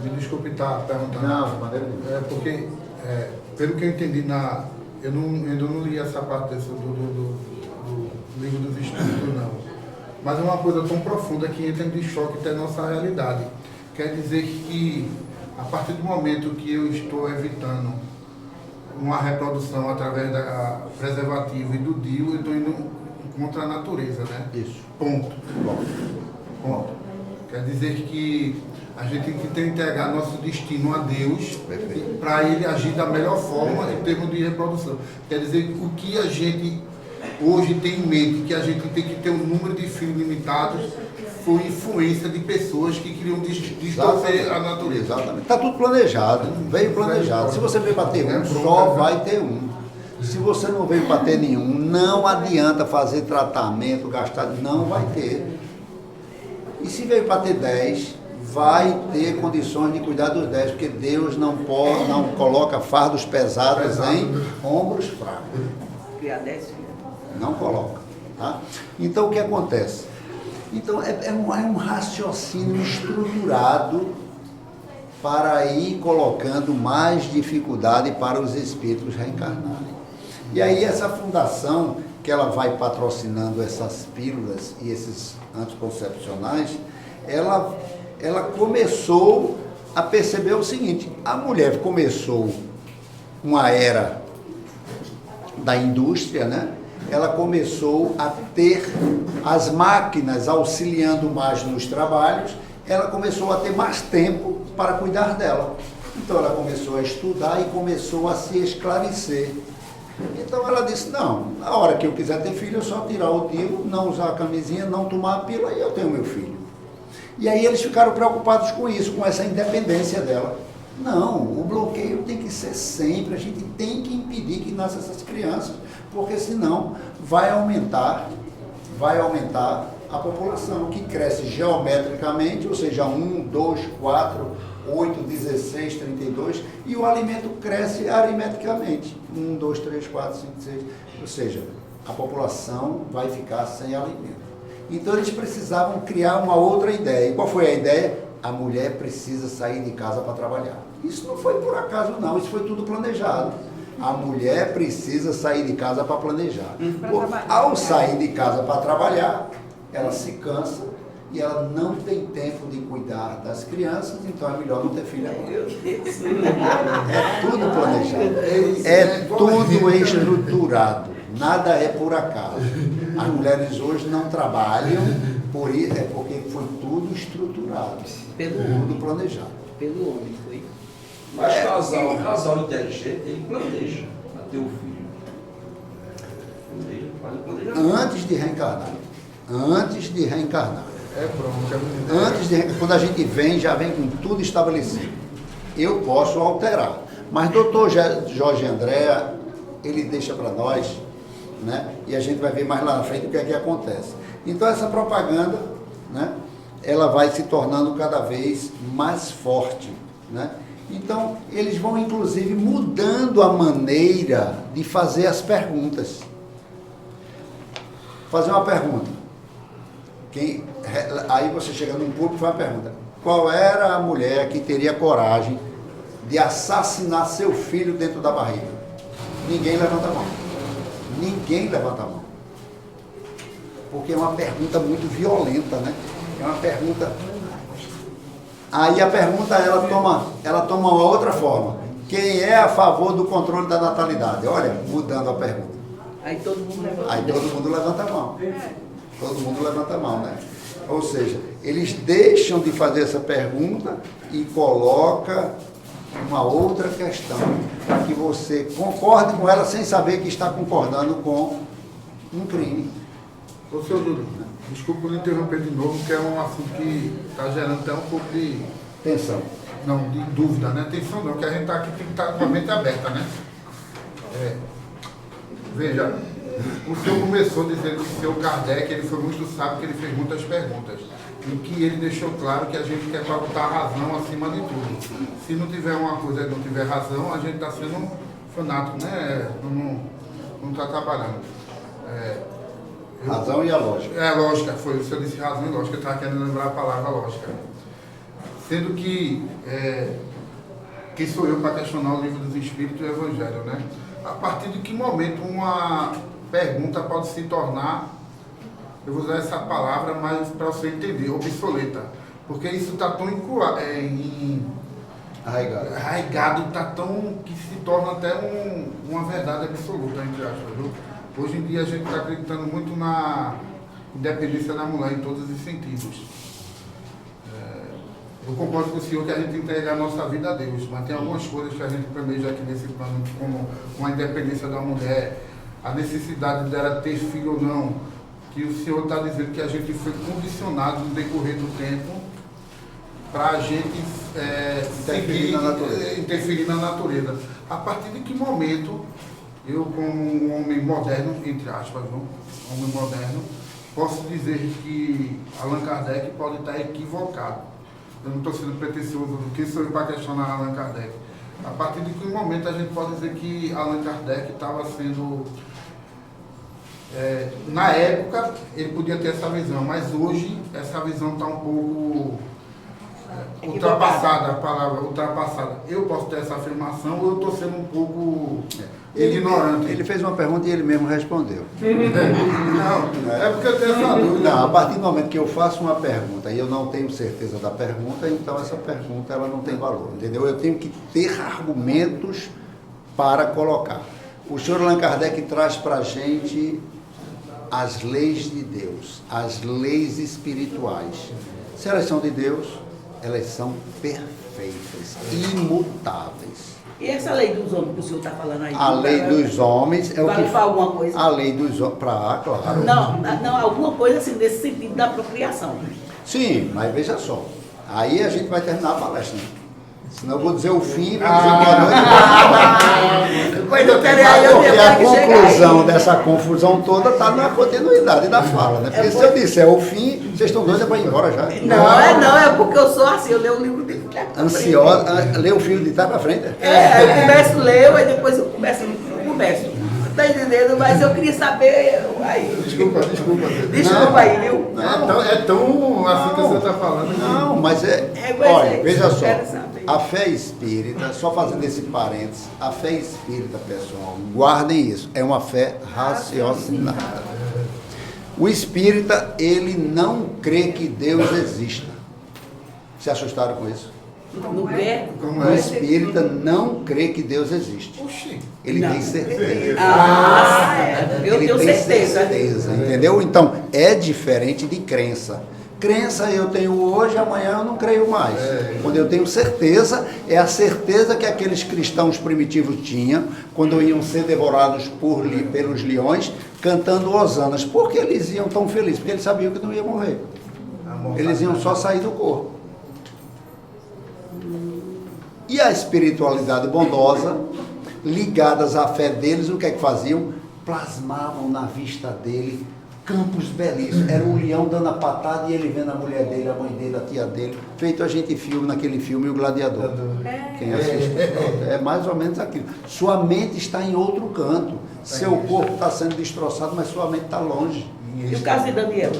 A: Me desculpe estar perguntando.
C: Não, de maneira nenhuma.
A: É porque, pelo que eu entendi, eu ainda não li essa parte do livro dos estudos, não. Mas é uma coisa tão profunda que entra em choque até a nossa realidade. Quer dizer que, a partir do momento que eu estou evitando uma reprodução através da preservativa e do DIU, eu estou indo contra a natureza, né?
C: Isso.
A: Ponto.
C: Bom.
A: Ponto. Quer dizer que a gente tem que entregar nosso destino a Deus para Ele agir da melhor forma em termos de reprodução. Quer dizer, o que a gente hoje tem em mente, que a gente tem que ter um número de filhos limitados, foi influência de pessoas que queriam distorcer a natureza.
C: Exatamente. Está tudo planejado, veio planejado. Se você veio para ter um, só vai ter um. Se você não veio para ter nenhum, não adianta fazer tratamento, gastar, não vai ter. E se veio para ter 10, vai ter condições de cuidar dos 10, porque Deus não coloca fardos pesados em ombros fracos.
F: Criar 10 filhos.
C: Não coloca. Tá? Então o que acontece? Então é um raciocínio estruturado para ir colocando mais dificuldade para os espíritos reencarnarem. E aí essa fundação, que ela vai patrocinando essas pílulas e esses anticoncepcionais, ela começou a perceber o seguinte: a mulher começou uma era da indústria, né? Ela começou a ter as máquinas auxiliando mais nos trabalhos, ela começou a ter mais tempo para cuidar dela. Então ela começou a estudar e começou a se esclarecer. Então ela disse, não, na hora que eu quiser ter filho, é só tirar o DIU, não usar a camisinha, não tomar a pílula e eu tenho meu filho. E aí eles ficaram preocupados com isso, com essa independência dela. Não, o bloqueio tem que ser sempre, a gente tem que impedir que nasçam essas crianças, porque senão vai aumentar a população, que cresce geometricamente, ou seja, 1, 2, 4, 8, 16, 32, e o alimento cresce aritmeticamente, 1, 2, 3, 4, 5, 6, ou seja, a população vai ficar sem alimento. Então eles precisavam criar uma outra ideia. E qual foi a ideia? A mulher precisa sair de casa para trabalhar. Isso não foi por acaso não, isso foi tudo planejado. A mulher precisa sair de casa para planejar. Ao sair de casa para trabalhar, ela se cansa e ela não tem tempo de cuidar das crianças, então é melhor não ter filho agora. É tudo planejado, é tudo estruturado, nada é por acaso. As mulheres hoje não trabalham, por isso é porque foi tudo estruturado, tudo planejado.
F: Pelo homem, foi.
D: Mas casal inteligente, ele planeja para ter um filho. Faz o planejamento.
C: Antes de reencarnar.
A: É pronto.
C: Quando a gente vem, já vem com tudo estabelecido. Eu posso alterar. Mas doutor Jorge André, ele deixa para nós, né? E a gente vai ver mais lá na frente o que é que acontece. Então essa propaganda, né? Ela vai se tornando cada vez mais forte, né? Então eles vão inclusive mudando a maneira de fazer as perguntas. Fazer uma pergunta. Aí você chega num público e faz uma pergunta: qual era a mulher que teria coragem de assassinar seu filho dentro da barriga? Ninguém levanta a mão. Ninguém levanta a mão. Porque é uma pergunta muito violenta, né? É uma pergunta... Aí a pergunta, ela toma uma outra forma. Quem é a favor do controle da natalidade? Olha, mudando a pergunta.
F: Aí todo mundo levanta.
C: Aí todo mundo levanta a mão. Todo mundo levanta a mão, né? Ou seja, eles deixam de fazer essa pergunta e coloca uma outra questão para que você concorde com ela sem saber que está concordando com um crime.
A: Ô, senhor Dudu, desculpa por interromper de novo, que é um assunto que está gerando até um pouco de
C: Tensão.
A: Não, de dúvida, né? Tensão não, que a gente está aqui, tem que estar com a mente aberta, né? Veja, o senhor começou dizendo que o senhor Kardec, ele foi muito sábio, que ele fez muitas perguntas. Em que ele deixou claro que a gente quer botar a razão acima de tudo. Se não tiver uma coisa e não tiver razão, a gente está sendo fanático, né? Não está trabalhando.
C: Razão e a lógica.
A: Lógica, foi. O senhor disse razão e lógica, eu estava querendo lembrar a palavra lógica. Sendo que, quem sou eu para questionar o livro dos Espíritos e o Evangelho, né? A partir de que momento uma pergunta pode se tornar, eu vou usar essa palavra, mas para você entender, obsoleta. Porque isso está tão arraigado, está tão que se torna até uma verdade absoluta, entre aspas, viu? Hoje em dia a gente está acreditando muito na independência da mulher em todos os sentidos. Eu concordo com o senhor que a gente tem que entregar a nossa vida a Deus, mas tem algumas coisas que a gente planeja aqui nesse plano, como a independência da mulher, a necessidade dela ter filho ou não, que o senhor está dizendo que a gente foi condicionado no decorrer do tempo para a gente interferir na natureza. A partir de que momento eu, como um homem moderno, entre aspas, homem moderno, posso dizer que Allan Kardec pode estar equivocado? Eu não estou sendo pretencioso do que sou eu para questionar Allan Kardec. A partir de que momento a gente pode dizer que Allan Kardec estava sendo... na época ele podia ter essa visão, mas hoje essa visão está um pouco ultrapassada, a palavra ultrapassada. Eu posso ter essa afirmação ou eu estou sendo um pouco ignorante?
C: Ele fez uma pergunta e ele mesmo respondeu.
A: Não, é porque eu tenho essa dúvida.
C: Não, a partir do momento que eu faço uma pergunta e eu não tenho certeza da pergunta, então essa pergunta ela não tem valor, entendeu? Eu tenho que ter argumentos para colocar. O senhor Allan Kardec traz para a gente as leis de Deus, as leis espirituais. Se elas são de Deus, elas são perfeitas, imutáveis.
F: E essa lei dos homens que o senhor está falando aí?
C: A lei dos homens é o que...
F: Para alguma coisa?
C: A lei dos homens... Claro.
F: Não, alguma coisa assim, nesse sentido da procriação.
C: Sim, mas veja só. Aí a gente vai terminar a palestra. Senão eu vou dizer o fim e vou dizer boa noite.
F: Pois eu quero aí, eu
C: Porque
F: tenho
C: a
F: que chegar
C: conclusão
F: aí.
C: dessa confusão toda está na continuidade da fala, né? Porque se eu disser o fim, vocês estão doidos para ir embora já.
F: Não, é porque eu sou assim, eu leio o livro de
C: Ansiosa, lê o fio de trás para frente.
F: eu começo a ler, aí depois eu começo. Tá entendendo? Mas eu queria saber. Aí.
A: Desculpa.
F: Desculpa aí, viu?
A: É tão assim que você está falando.
C: Não, mas
F: mas
C: olha, veja
F: eu
C: só.
F: quero saber.
C: A fé espírita, só fazendo esse parênteses, a fé espírita, pessoal, guardem isso, é uma fé raciocinada. O espírita, ele não crê que Deus exista. Se assustaram com isso?
F: Não quer?
A: Como
C: O
A: é?
C: espírita não crê que Deus existe.
A: Oxi.
C: Ele tem certeza.
F: Eu
C: Ele
F: tenho
C: tem
F: certeza.
C: entendeu? Então, é diferente de crença. Crença eu tenho hoje, amanhã eu não creio mais. Quando eu tenho certeza, é a certeza que aqueles cristãos primitivos tinham quando iam ser devorados pelos leões, cantando hosanas. Por que eles iam tão felizes? Porque eles sabiam que não iam morrer. Eles iam só sair do corpo. E a espiritualidade bondosa, ligadas à fé deles, o que é que faziam? Plasmavam na vista dele campos belíssimos. Era um leão dando a patada e ele vendo a mulher dele, a mãe dele, a tia dele. Feito a gente filme naquele filme, O Gladiador. Quem assiste? É mais ou menos aquilo. Sua mente está em outro canto. Seu corpo está sendo destroçado, mas sua mente está longe.
F: E o caso de Daniel?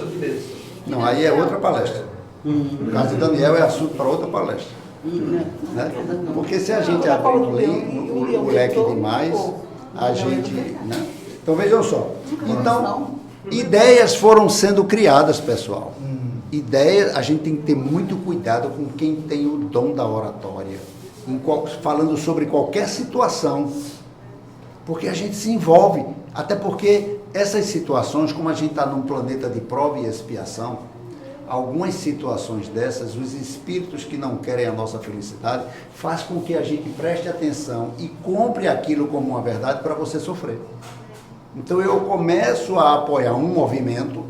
C: Não, aí é outra palestra. O caso de Daniel é assunto para outra palestra. Né? Porque se a gente abrir o leque demais, a gente... Né? Então vejam só. Então, ideias foram sendo criadas, pessoal. Ideias, a gente tem que ter muito cuidado com quem tem o dom da oratória, falando sobre qualquer situação, porque a gente se envolve, até porque essas situações, como a gente está num planeta de prova e expiação, algumas situações dessas, os espíritos que não querem a nossa felicidade, faz com que a gente preste atenção e compre aquilo como uma verdade para você sofrer. Então eu começo a apoiar um movimento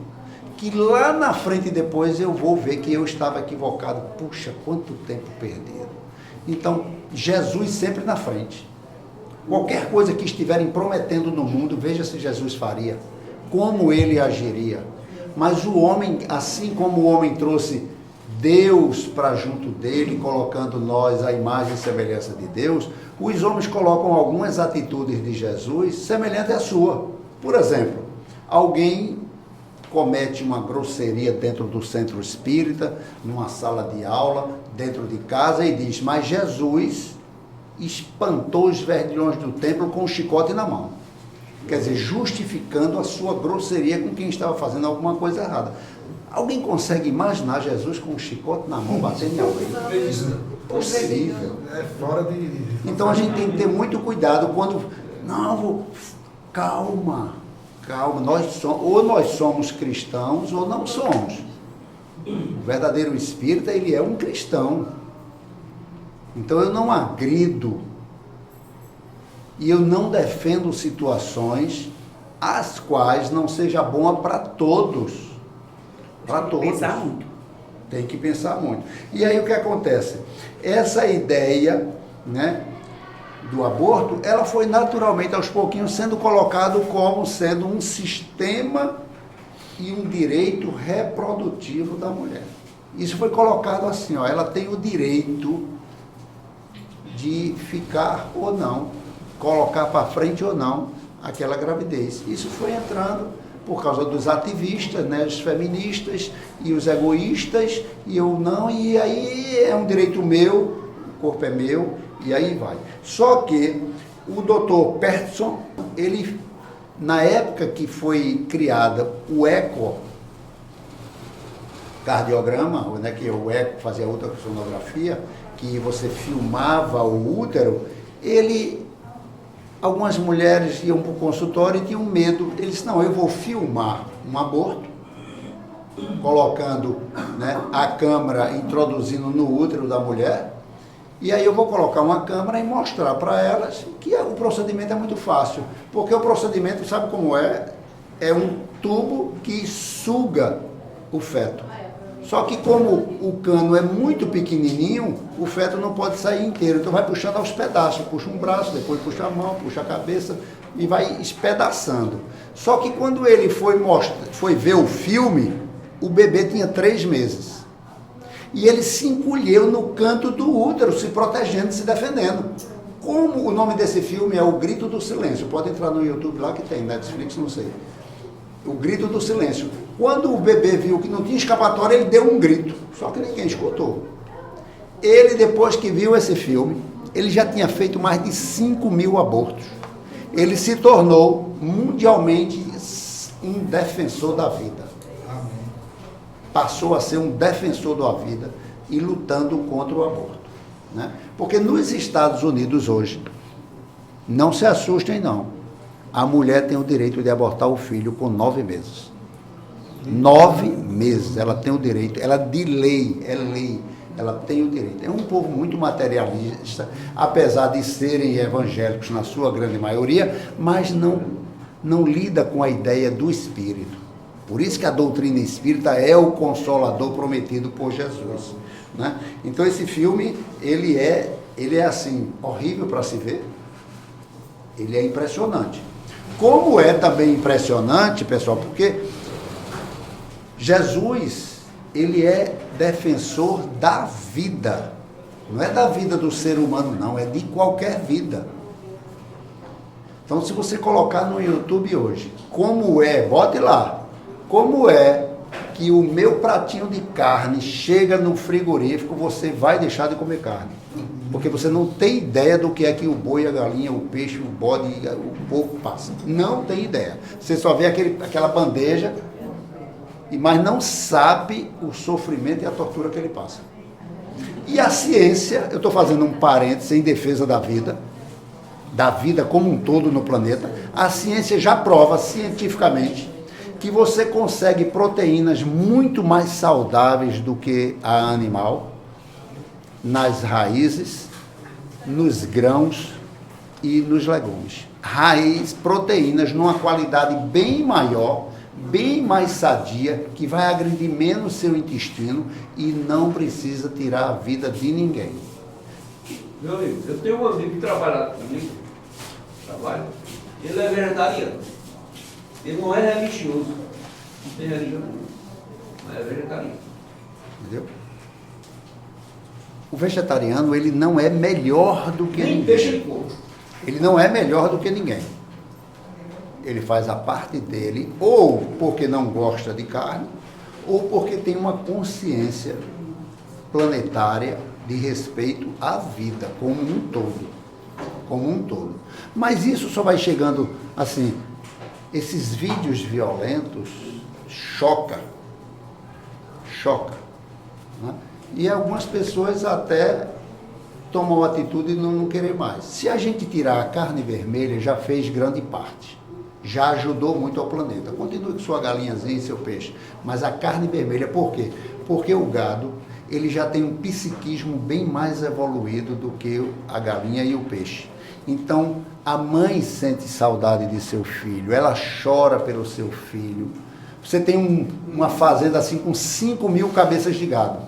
C: que lá na frente depois eu vou ver que eu estava equivocado. Puxa, quanto tempo perdido. Então, Jesus sempre na frente. Qualquer coisa que estiverem prometendo no mundo, veja se Jesus faria, como ele agiria. Mas o homem, assim como o homem trouxe Deus para junto dele, colocando nós a imagem e semelhança de Deus, os homens colocam algumas atitudes de Jesus semelhantes à sua. Por exemplo, alguém comete uma grosseria dentro do centro espírita, numa sala de aula, dentro de casa, e diz: mas Jesus espantou os verdilhões do templo com um chicote na mão. Quer dizer, justificando a sua grosseria com quem estava fazendo alguma coisa errada. Alguém consegue imaginar Jesus com um chicote na mão batendo em alguém? Possível.
A: É fora de...
C: Então a gente tem que ter muito cuidado quando... Não, calma. Ou nós somos cristãos ou não somos. O verdadeiro espírita, ele é um cristão. Então eu não agrido e eu não defendo situações as quais não seja boa para todos. Para todos.
F: Pensar muito.
C: Tem que pensar muito. E aí o que acontece? Essa ideia, né, do aborto, ela foi naturalmente aos pouquinhos sendo colocado como sendo um sistema e um direito reprodutivo da mulher. Isso foi colocado assim, ó, ela tem o direito de ficar ou não, colocar para frente ou não aquela gravidez. Isso foi entrando por causa dos ativistas, né, os feministas e os egoístas, e eu não, e aí é um direito meu, o corpo é meu, e aí vai. Só que o Dr. Peterson, ele, na época que foi criada o ecocardiograma, né, que o eco fazia a ultrassonografia, que você filmava o útero, algumas mulheres iam para o consultório e tinham medo. Eles disseram: não, eu vou filmar um aborto, colocando, né, a câmera introduzindo no útero da mulher, e aí eu vou colocar uma câmera e mostrar para elas que o procedimento é muito fácil, porque o procedimento, sabe como é? É um tubo que suga o feto. Só que como o cano é muito pequenininho, o feto não pode sair inteiro, então vai puxando aos pedaços, puxa um braço, depois puxa a mão, puxa a cabeça e vai espedaçando. Só que quando ele foi ver o filme, o bebê tinha 3 meses. E ele se encolheu no canto do útero, se protegendo, se defendendo. Como o nome desse filme é O Grito do Silêncio, pode entrar no YouTube lá que tem, Netflix, não sei. O Grito do Silêncio. Quando o bebê viu que não tinha escapatória, ele deu um grito, só que ninguém escutou. Ele, depois que viu esse filme, ele já tinha feito mais de 5.000 abortos. Ele se tornou mundialmente um defensor da vida.
A: Amém.
C: Passou a ser um defensor da vida e lutando contra o aborto, né? Porque nos Estados Unidos hoje, não se assustem não, a mulher tem o direito de abortar o filho com 9 meses. 9 meses, ela tem o direito, ela de lei, é lei, ela tem o direito. É um povo muito materialista, apesar de serem evangélicos na sua grande maioria, mas não lida com a ideia do Espírito. Por isso que a doutrina espírita é o consolador prometido por Jesus, né? Então esse filme, ele é assim, horrível para se ver, ele é impressionante. Como é também impressionante, pessoal, porque Jesus, ele é defensor da vida. Não é da vida do ser humano, não. É de qualquer vida. Então, se você colocar no YouTube hoje, como é, bote lá, como é que o meu pratinho de carne chega no frigorífico, você vai deixar de comer carne. Porque você não tem ideia do que é que o boi, a galinha, o peixe, o bode, o porco passa. Não tem ideia. Você só vê aquela bandeja, mas não sabe o sofrimento e a tortura que ele passa. E a ciência, eu estou fazendo um parênteses em defesa da vida como um todo no planeta, a ciência já prova cientificamente que você consegue proteínas muito mais saudáveis do que a animal, nas raízes, nos grãos e nos legumes. Proteínas numa qualidade bem maior, bem mais sadia, que vai agredir menos seu intestino e não precisa tirar a vida de ninguém.
D: Meu amigo, eu tenho um amigo que trabalha comigo, ele é vegetariano. Ele não é religioso, não tem religião nenhuma, mas é vegetariano.
C: Entendeu? O vegetariano, ele não é melhor do que
D: Nem
C: ninguém.
D: peixe ele come.
C: Ele não é melhor do que ninguém. Ele faz a parte dele, ou porque não gosta de carne, ou porque tem uma consciência planetária de respeito à vida como um todo. Como um todo. Mas isso só vai chegando assim, esses vídeos violentos choca, né? E algumas pessoas até tomam atitude de não querer mais. Se a gente tirar a carne vermelha, já fez grande parte. Já ajudou muito ao planeta. Continue com sua galinhazinha e seu peixe. Mas a carne vermelha, por quê? Porque o gado, ele já tem um psiquismo bem mais evoluído do que a galinha e o peixe. Então, a mãe sente saudade de seu filho, ela chora pelo seu filho. Você tem uma fazenda assim com 5.000 cabeças de gado.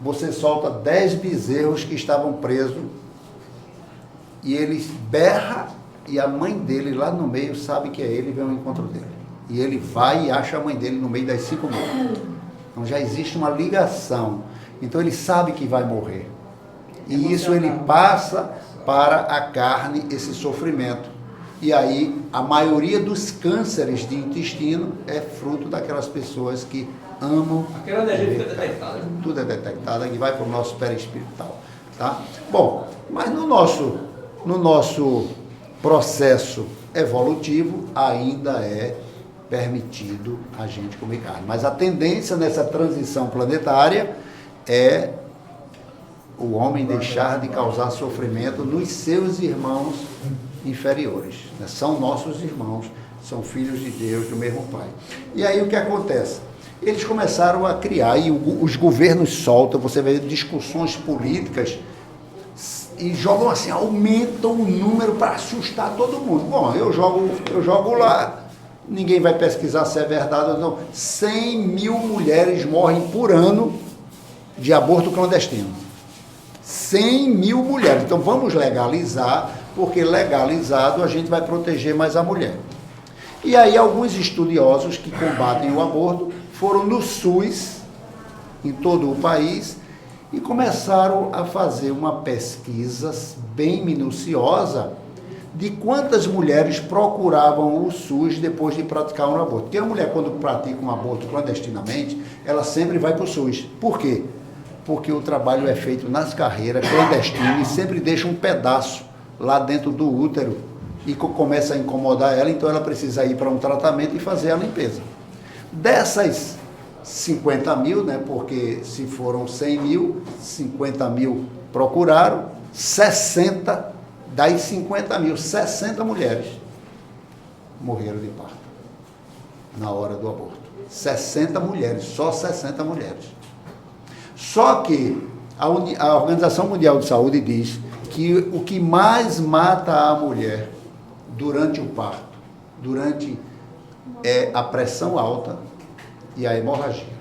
C: Você solta 10 bezerros que estavam presos e ele berra e a mãe dele lá no meio sabe que é ele e vem ao encontro dele. E ele vai e acha a mãe dele no meio das 5.000. Então já existe uma ligação. Então ele sabe que vai morrer. E isso ele passa para a carne, esse sofrimento. E aí a maioria dos cânceres de intestino é fruto daquelas pessoas que amam.
D: Aquela energia fica detectada.
C: Tudo é detectado e vai para o nosso perispiritual. Tá? Bom, mas no nosso processo evolutivo ainda é permitido a gente comer carne. Mas a tendência nessa transição planetária é o homem deixar de causar sofrimento nos seus irmãos inferiores. Né? São nossos irmãos, são filhos de Deus, do mesmo Pai. E aí o que acontece? Eles começaram a criar, e os governos soltam, você vê discussões políticas, e jogam assim, aumentam o número para assustar todo mundo. Bom, eu jogo lá, ninguém vai pesquisar se é verdade ou não. 100.000 mulheres morrem por ano de aborto clandestino. 100.000 mulheres. Então vamos legalizar, porque legalizado a gente vai proteger mais a mulher. E aí alguns estudiosos que combatem o aborto foram no SUS, em todo o país, e começaram a fazer uma pesquisa bem minuciosa de quantas mulheres procuravam o SUS depois de praticar um aborto. Porque a mulher, quando pratica um aborto clandestinamente, ela sempre vai para o SUS. Por quê? Porque o trabalho é feito nas carreiras, clandestino, e sempre deixa um pedaço lá dentro do útero e começa a incomodar ela, então ela precisa ir para um tratamento e fazer a limpeza. Dessas 50.000, né, porque se foram 100.000, 50.000 procuraram, 60 das 50.000, 60 mulheres morreram de parto na hora do aborto. 60 mulheres, só 60 mulheres. Só que a Organização Mundial de Saúde diz que o que mais mata a mulher durante o parto, é a pressão alta e a hemorragia.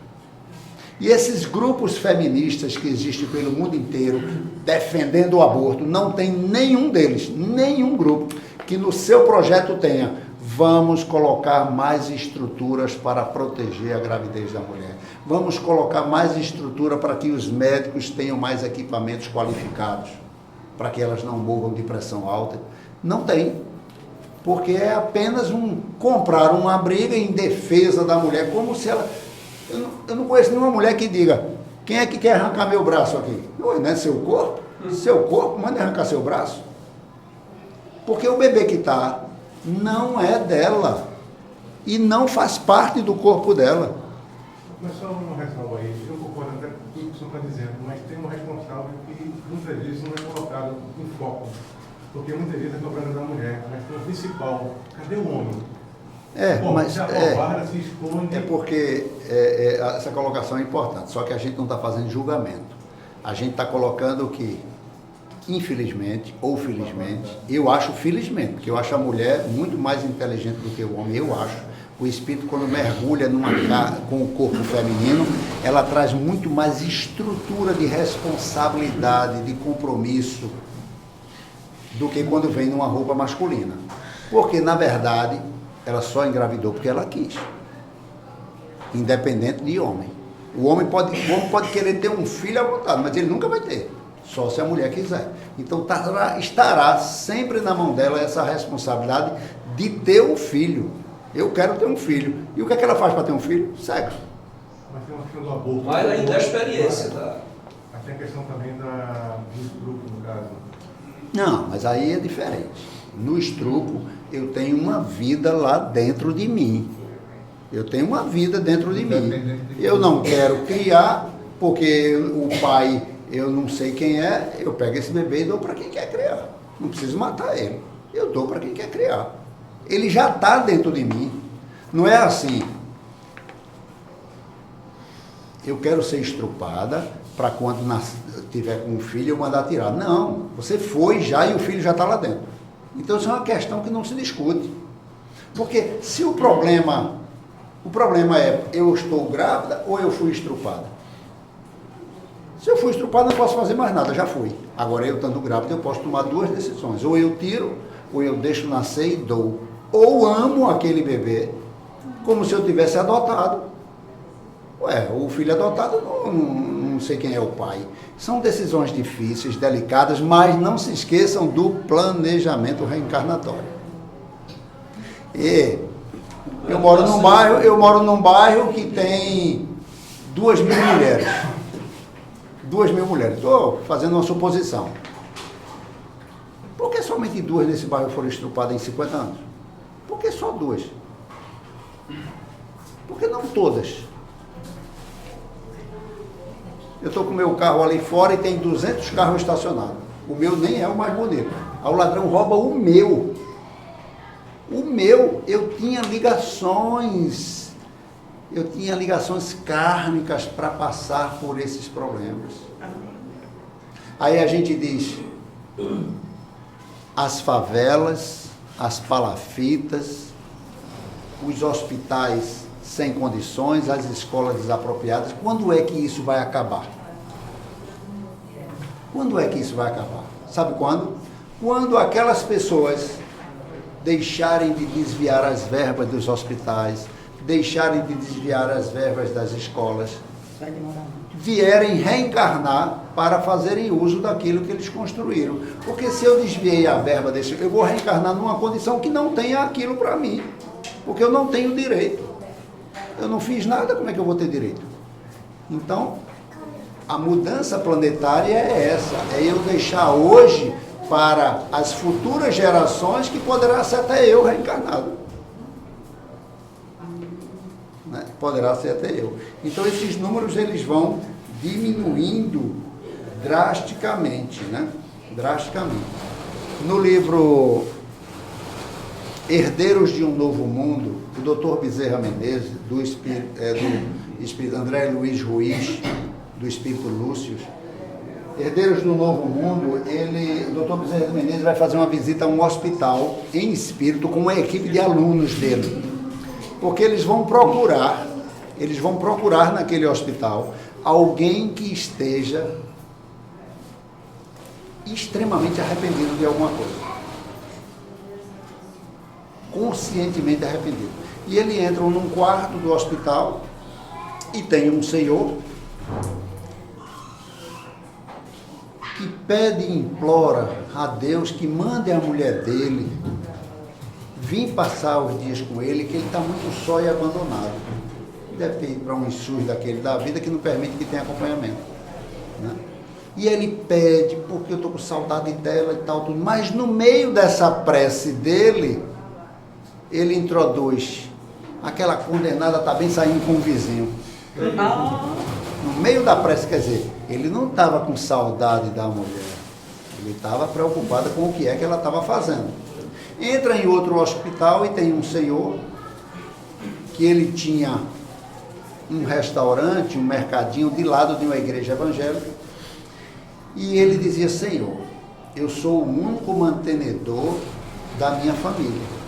C: E esses grupos feministas que existem pelo mundo inteiro defendendo o aborto, não tem nenhum deles, nenhum grupo que no seu projeto tenha: vamos colocar mais estruturas para proteger a gravidez da mulher. Vamos colocar mais estrutura para que os médicos tenham mais equipamentos qualificados, para que elas não morram de pressão alta. Não tem. Porque é apenas comprar uma briga em defesa da mulher, como se ela... Eu não conheço nenhuma mulher que diga: quem é que quer arrancar meu braço aqui? Não é seu corpo? Seu corpo, manda arrancar seu braço. Porque o bebê que está não é dela e não faz parte do corpo dela.
G: Mas só uma ressalva aí, eu concordo até com tudo que o senhor está dizendo, mas tem uma responsável que muitas vezes não é colocado em foco. Porque muitas vezes é cobrando da mulher, mas o principal, cadê o homem?
C: Mas
G: se acovarda, se esconde.
C: É porque essa colocação é importante, só que a gente não está fazendo julgamento. A gente está colocando que, infelizmente ou felizmente, eu acho felizmente, porque eu acho a mulher muito mais inteligente do que o homem, eu acho, O espírito, quando mergulha com o corpo feminino, ela traz muito mais estrutura de responsabilidade, de compromisso, do que quando vem numa roupa masculina. Porque, na verdade, ela só engravidou porque ela quis. Independente de homem. O homem pode querer ter um filho à vontade, mas ele nunca vai ter. Só se a mulher quiser. Então estará sempre na mão dela essa responsabilidade de ter um filho. Eu quero ter um filho. E o que é que ela faz para ter um filho? Sexo.
G: Mas tem uma questão do aborto.
D: Mas ainda a experiência, tá?
G: Mas tem a questão também do estupro, no caso.
C: Não, mas aí é diferente. No estupro, eu tenho uma vida lá dentro de mim. Eu tenho uma vida dentro de mim. Eu não quero criar, porque o pai, eu não sei quem é, eu pego esse bebê e dou para quem quer criar. Não preciso matar ele. Eu dou para quem quer criar. Ele já está dentro de mim. Não é assim. Eu quero ser estrupada para quando tiver com um filho eu mandar tirar. Não, você foi já e o filho já está lá dentro. Então isso é uma questão que não se discute. Porque se o problema é eu estou grávida ou eu fui estrupada. Se eu fui estrupada, não posso fazer mais nada, já fui. Agora eu estando grávida, eu posso tomar duas decisões. Ou eu tiro, ou eu deixo nascer e dou. Ou amo aquele bebê, como se eu tivesse adotado. Ué, o filho adotado, não sei quem é o pai. São decisões difíceis, delicadas, mas não se esqueçam do planejamento reencarnatório. E eu moro num bairro que tem 2.000 mulheres. 2.000 mulheres. Estou fazendo uma suposição. Por que somente 2 nesse bairro foram estrupadas em 50 anos? Por que só 2? Por que não todas? Eu estou com o meu carro ali fora e tem 200 carros estacionados. O meu nem é o mais bonito. Aí o ladrão rouba o meu. O meu, eu tinha ligações kármicas para passar por esses problemas. Aí a gente diz, as favelas, as palafitas, os hospitais sem condições, as escolas desapropriadas, quando é que isso vai acabar? Quando é que isso vai acabar? Sabe quando? Quando aquelas pessoas deixarem de desviar as verbas dos hospitais, deixarem de desviar as verbas das escolas, vierem reencarnar para fazerem uso daquilo que eles construíram. Porque se eu desviei a verba desse, eu vou reencarnar numa condição que não tenha aquilo para mim, porque eu não tenho direito. Eu não fiz nada, como é que eu vou ter direito? Então, a mudança planetária é essa, é eu deixar hoje para as futuras gerações que poderá ser até eu reencarnado. Né? Poderá ser até eu. Então esses números eles vão diminuindo drasticamente, né? Drasticamente. No livro Herdeiros de um Novo Mundo, o Dr. Bezerra Menezes, do Espírito André Luiz Ruiz, do Espírito Lúcio, Herdeiros do Novo Mundo, o Dr. Bezerra Menezes vai fazer uma visita a um hospital em espírito com uma equipe de alunos dele. Porque eles vão procurar naquele hospital alguém que esteja extremamente arrependido de alguma coisa. Conscientemente arrependido. E eles entram num quarto do hospital e tem um senhor que pede e implora a Deus que mande a mulher dele vir passar os dias com ele, que ele está muito só e abandonado. Deve ter ido para um SUS daquele da vida que não permite que tenha acompanhamento. Né? E ele pede, porque eu estou com saudade dela e tal, tudo. Mas no meio dessa prece dele, ele introduz, aquela condenada está bem saindo com o vizinho. No meio da prece, quer dizer, ele não estava com saudade da mulher, ele estava preocupado com o que é que ela estava fazendo. Entra em outro hospital e tem um senhor que ele tinha um restaurante, um mercadinho de lado de uma igreja evangélica, e ele dizia: Senhor, eu sou o único mantenedor da minha família.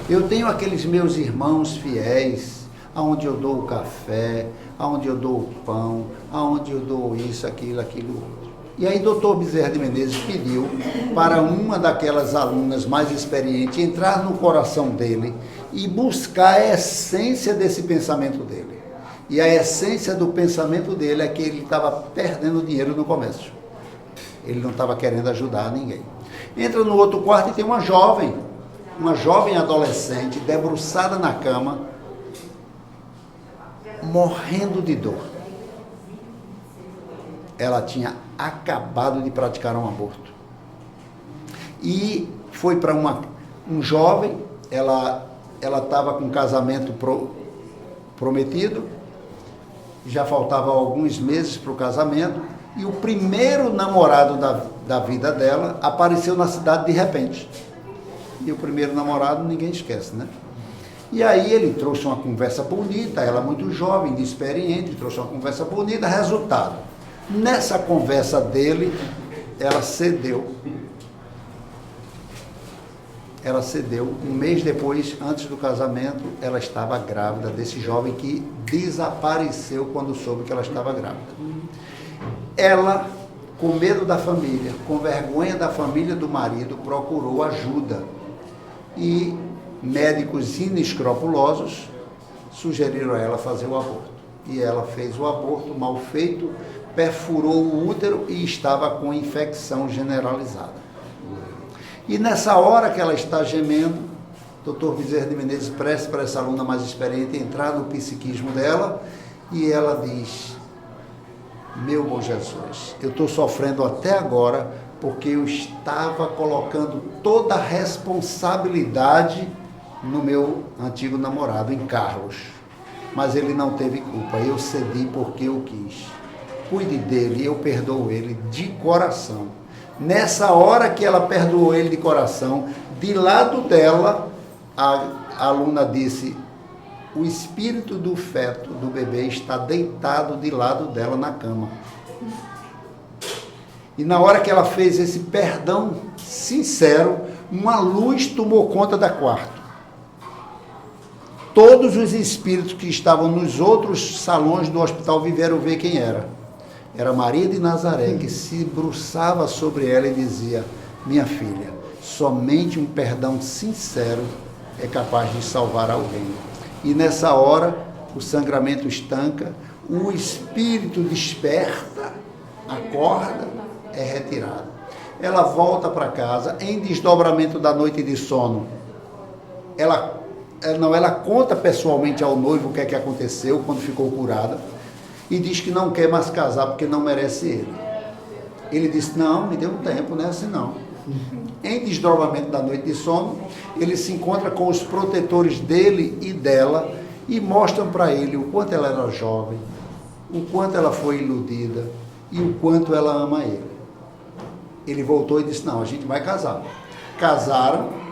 C: Eu tenho aqueles meus irmãos fiéis, aonde eu dou o café, aonde eu dou o pão, aonde eu dou isso, aquilo, aquilo outro. E aí Dr. Bezerra de Menezes pediu para uma daquelas alunas mais experientes entrar no coração dele e buscar a essência desse pensamento dele. E a essência do pensamento dele é que ele estava perdendo dinheiro no comércio. Ele não estava querendo ajudar ninguém. Entra no outro quarto e tem uma jovem adolescente, debruçada na cama, morrendo de dor. Ela tinha acabado de praticar um aborto. E foi para um jovem, ela estava com um casamento prometido, já faltavam alguns meses para o casamento, e o primeiro namorado da vida dela apareceu na cidade de repente. E o primeiro namorado ninguém esquece, né? E aí ele trouxe uma conversa bonita, ela muito jovem, inexperiente, trouxe uma conversa bonita, resultado. Nessa conversa dele, ela cedeu. Um mês depois, antes do casamento, ela estava grávida desse jovem que desapareceu quando soube que ela estava grávida. Ela, com medo da família, com vergonha da família do marido, procurou ajuda. E médicos inescrupulosos sugeriram a ela fazer o aborto. E ela fez o aborto mal feito, perfurou o útero e estava com infecção generalizada. E nessa hora que ela está gemendo, Dr. Bezerra de Menezes presta para essa aluna mais experiente entrar no psiquismo dela e ela diz: meu bom Jesus, eu estou sofrendo até agora porque eu estava colocando toda a responsabilidade no meu antigo namorado, em Carlos. Mas ele não teve culpa, eu cedi porque eu quis. Cuide dele, eu perdoo ele de coração. Nessa hora que ela perdoou ele de coração, de lado dela, a aluna disse: o espírito do feto, do bebê, está deitado de lado dela na cama. E na hora que ela fez esse perdão sincero, uma luz tomou conta da quarto. Todos os espíritos que estavam nos outros salões do hospital vieram ver quem era. Era Maria de Nazaré, que se debruçava sobre ela e dizia: minha filha, somente um perdão sincero é capaz de salvar alguém. E nessa hora, o sangramento estanca, o espírito desperta, acorda, é retirado. Ela volta para casa, em desdobramento da noite de sono. Ela conta pessoalmente ao noivo o que é que aconteceu quando ficou curada e diz que não quer mais casar porque não merece ele. Ele disse: não, me dê um tempo, não é assim não. Em desdobramento da noite de sono, ele se encontra com os protetores dele e dela e mostram para ele o quanto ela era jovem, o quanto ela foi iludida e o quanto ela ama ele. Ele voltou e disse: não, a gente vai casar. Casaram.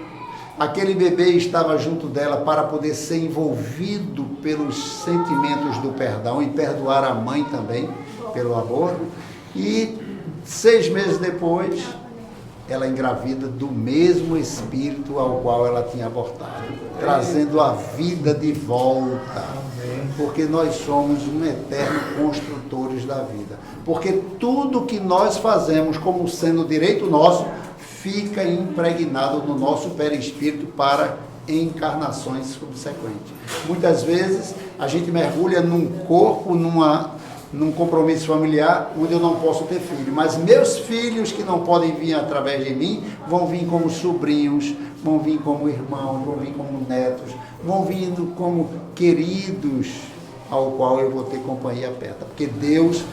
C: Aquele bebê estava junto dela para poder ser envolvido pelos sentimentos do perdão e perdoar a mãe também pelo aborto. E 6 meses depois, ela engravida do mesmo espírito ao qual ela tinha abortado, trazendo a vida de volta. Porque nós somos um eterno construtores da vida. Porque tudo que nós fazemos como sendo direito nosso, fica impregnado no nosso perispírito para encarnações subsequentes. Muitas vezes a gente mergulha num corpo, num compromisso familiar onde eu não posso ter filho, mas meus filhos que não podem vir através de mim vão vir como sobrinhos, vão vir como irmãos, vão vir como netos, vão vindo como queridos ao qual eu vou ter companhia perto, porque Deus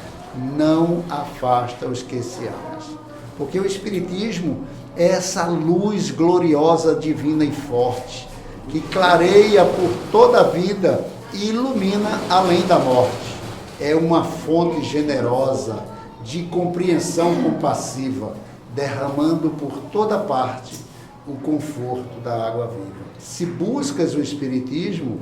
C: não afasta os que se amam. Porque o Espiritismo é essa luz gloriosa, divina e forte, que clareia por toda a vida e ilumina além da morte. É uma fonte generosa de compreensão compassiva, derramando por toda parte o conforto da água viva. Se buscas o Espiritismo,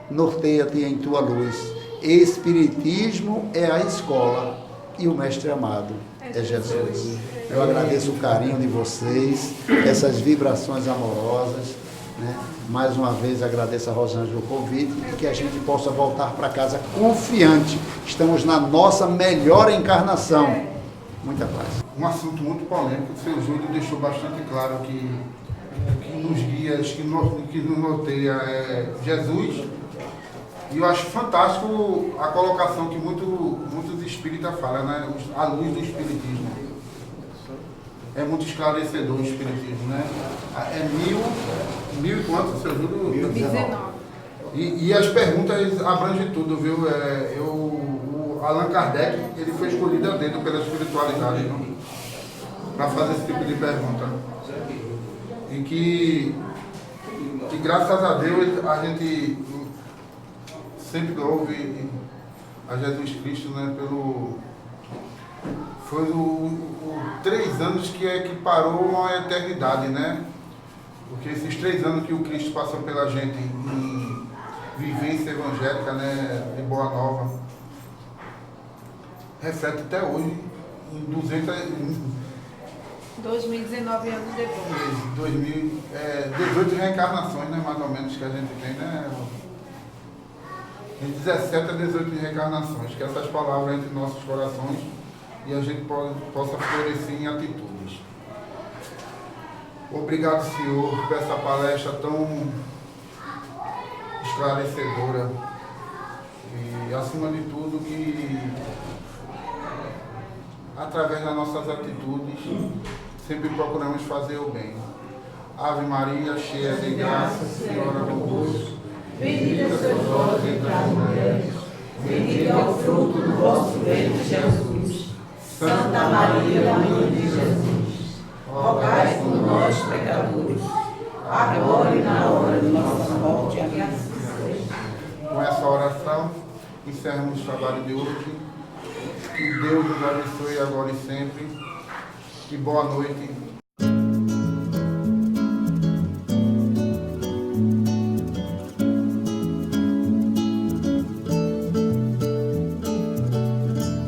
C: norteia-te em tua luz. Espiritismo é a escola e o Mestre amado é Jesus. Eu agradeço o carinho de vocês, essas vibrações amorosas, né? Mais uma vez agradeço a Rosângela o convite e que a gente possa voltar para casa confiante. Estamos na nossa melhor encarnação. Muita paz.
A: Um assunto muito polêmico, o seu Júlio deixou bastante claro que nos guia, que nos norteia é Jesus. E eu acho fantástico a colocação que muitos espíritas falam, né? A luz do espiritismo. É muito esclarecedor o espiritismo, né? É mil e quanto, seu Júlio?
B: 19.
A: E as perguntas abrangem tudo, viu? O Allan Kardec, ele foi escolhido a dedo pela espiritualidade, para fazer esse tipo de pergunta. E que graças a Deus a gente sempre ouve a Jesus Cristo, né? Foi 3 anos que parou uma eternidade, né? Porque esses 3 anos que o Cristo passou pela gente em vivência evangélica, né? De Boa Nova, reflete até hoje, em
B: 2019 anos depois.
A: 18 reencarnações, né? Mais ou menos que a gente tem, né? De 17 a 18 reencarnações, que essas palavras entre nossos corações e a gente possa florescer em atitudes. Obrigado, Senhor, por essa palestra tão esclarecedora e, acima de tudo, que através das nossas atitudes sempre procuramos fazer o bem. Ave Maria, cheia de graça, Senhor é convosco. Bendita sois vós entre as mulheres, bendito é o fruto do vosso ventre, Jesus. Santa Maria, Mãe de Jesus, rogai por nós, pecadores, agora e na hora de nossa morte. Amém. Com essa oração, encerramos o trabalho de hoje. Que Deus nos abençoe agora e sempre. Que boa noite.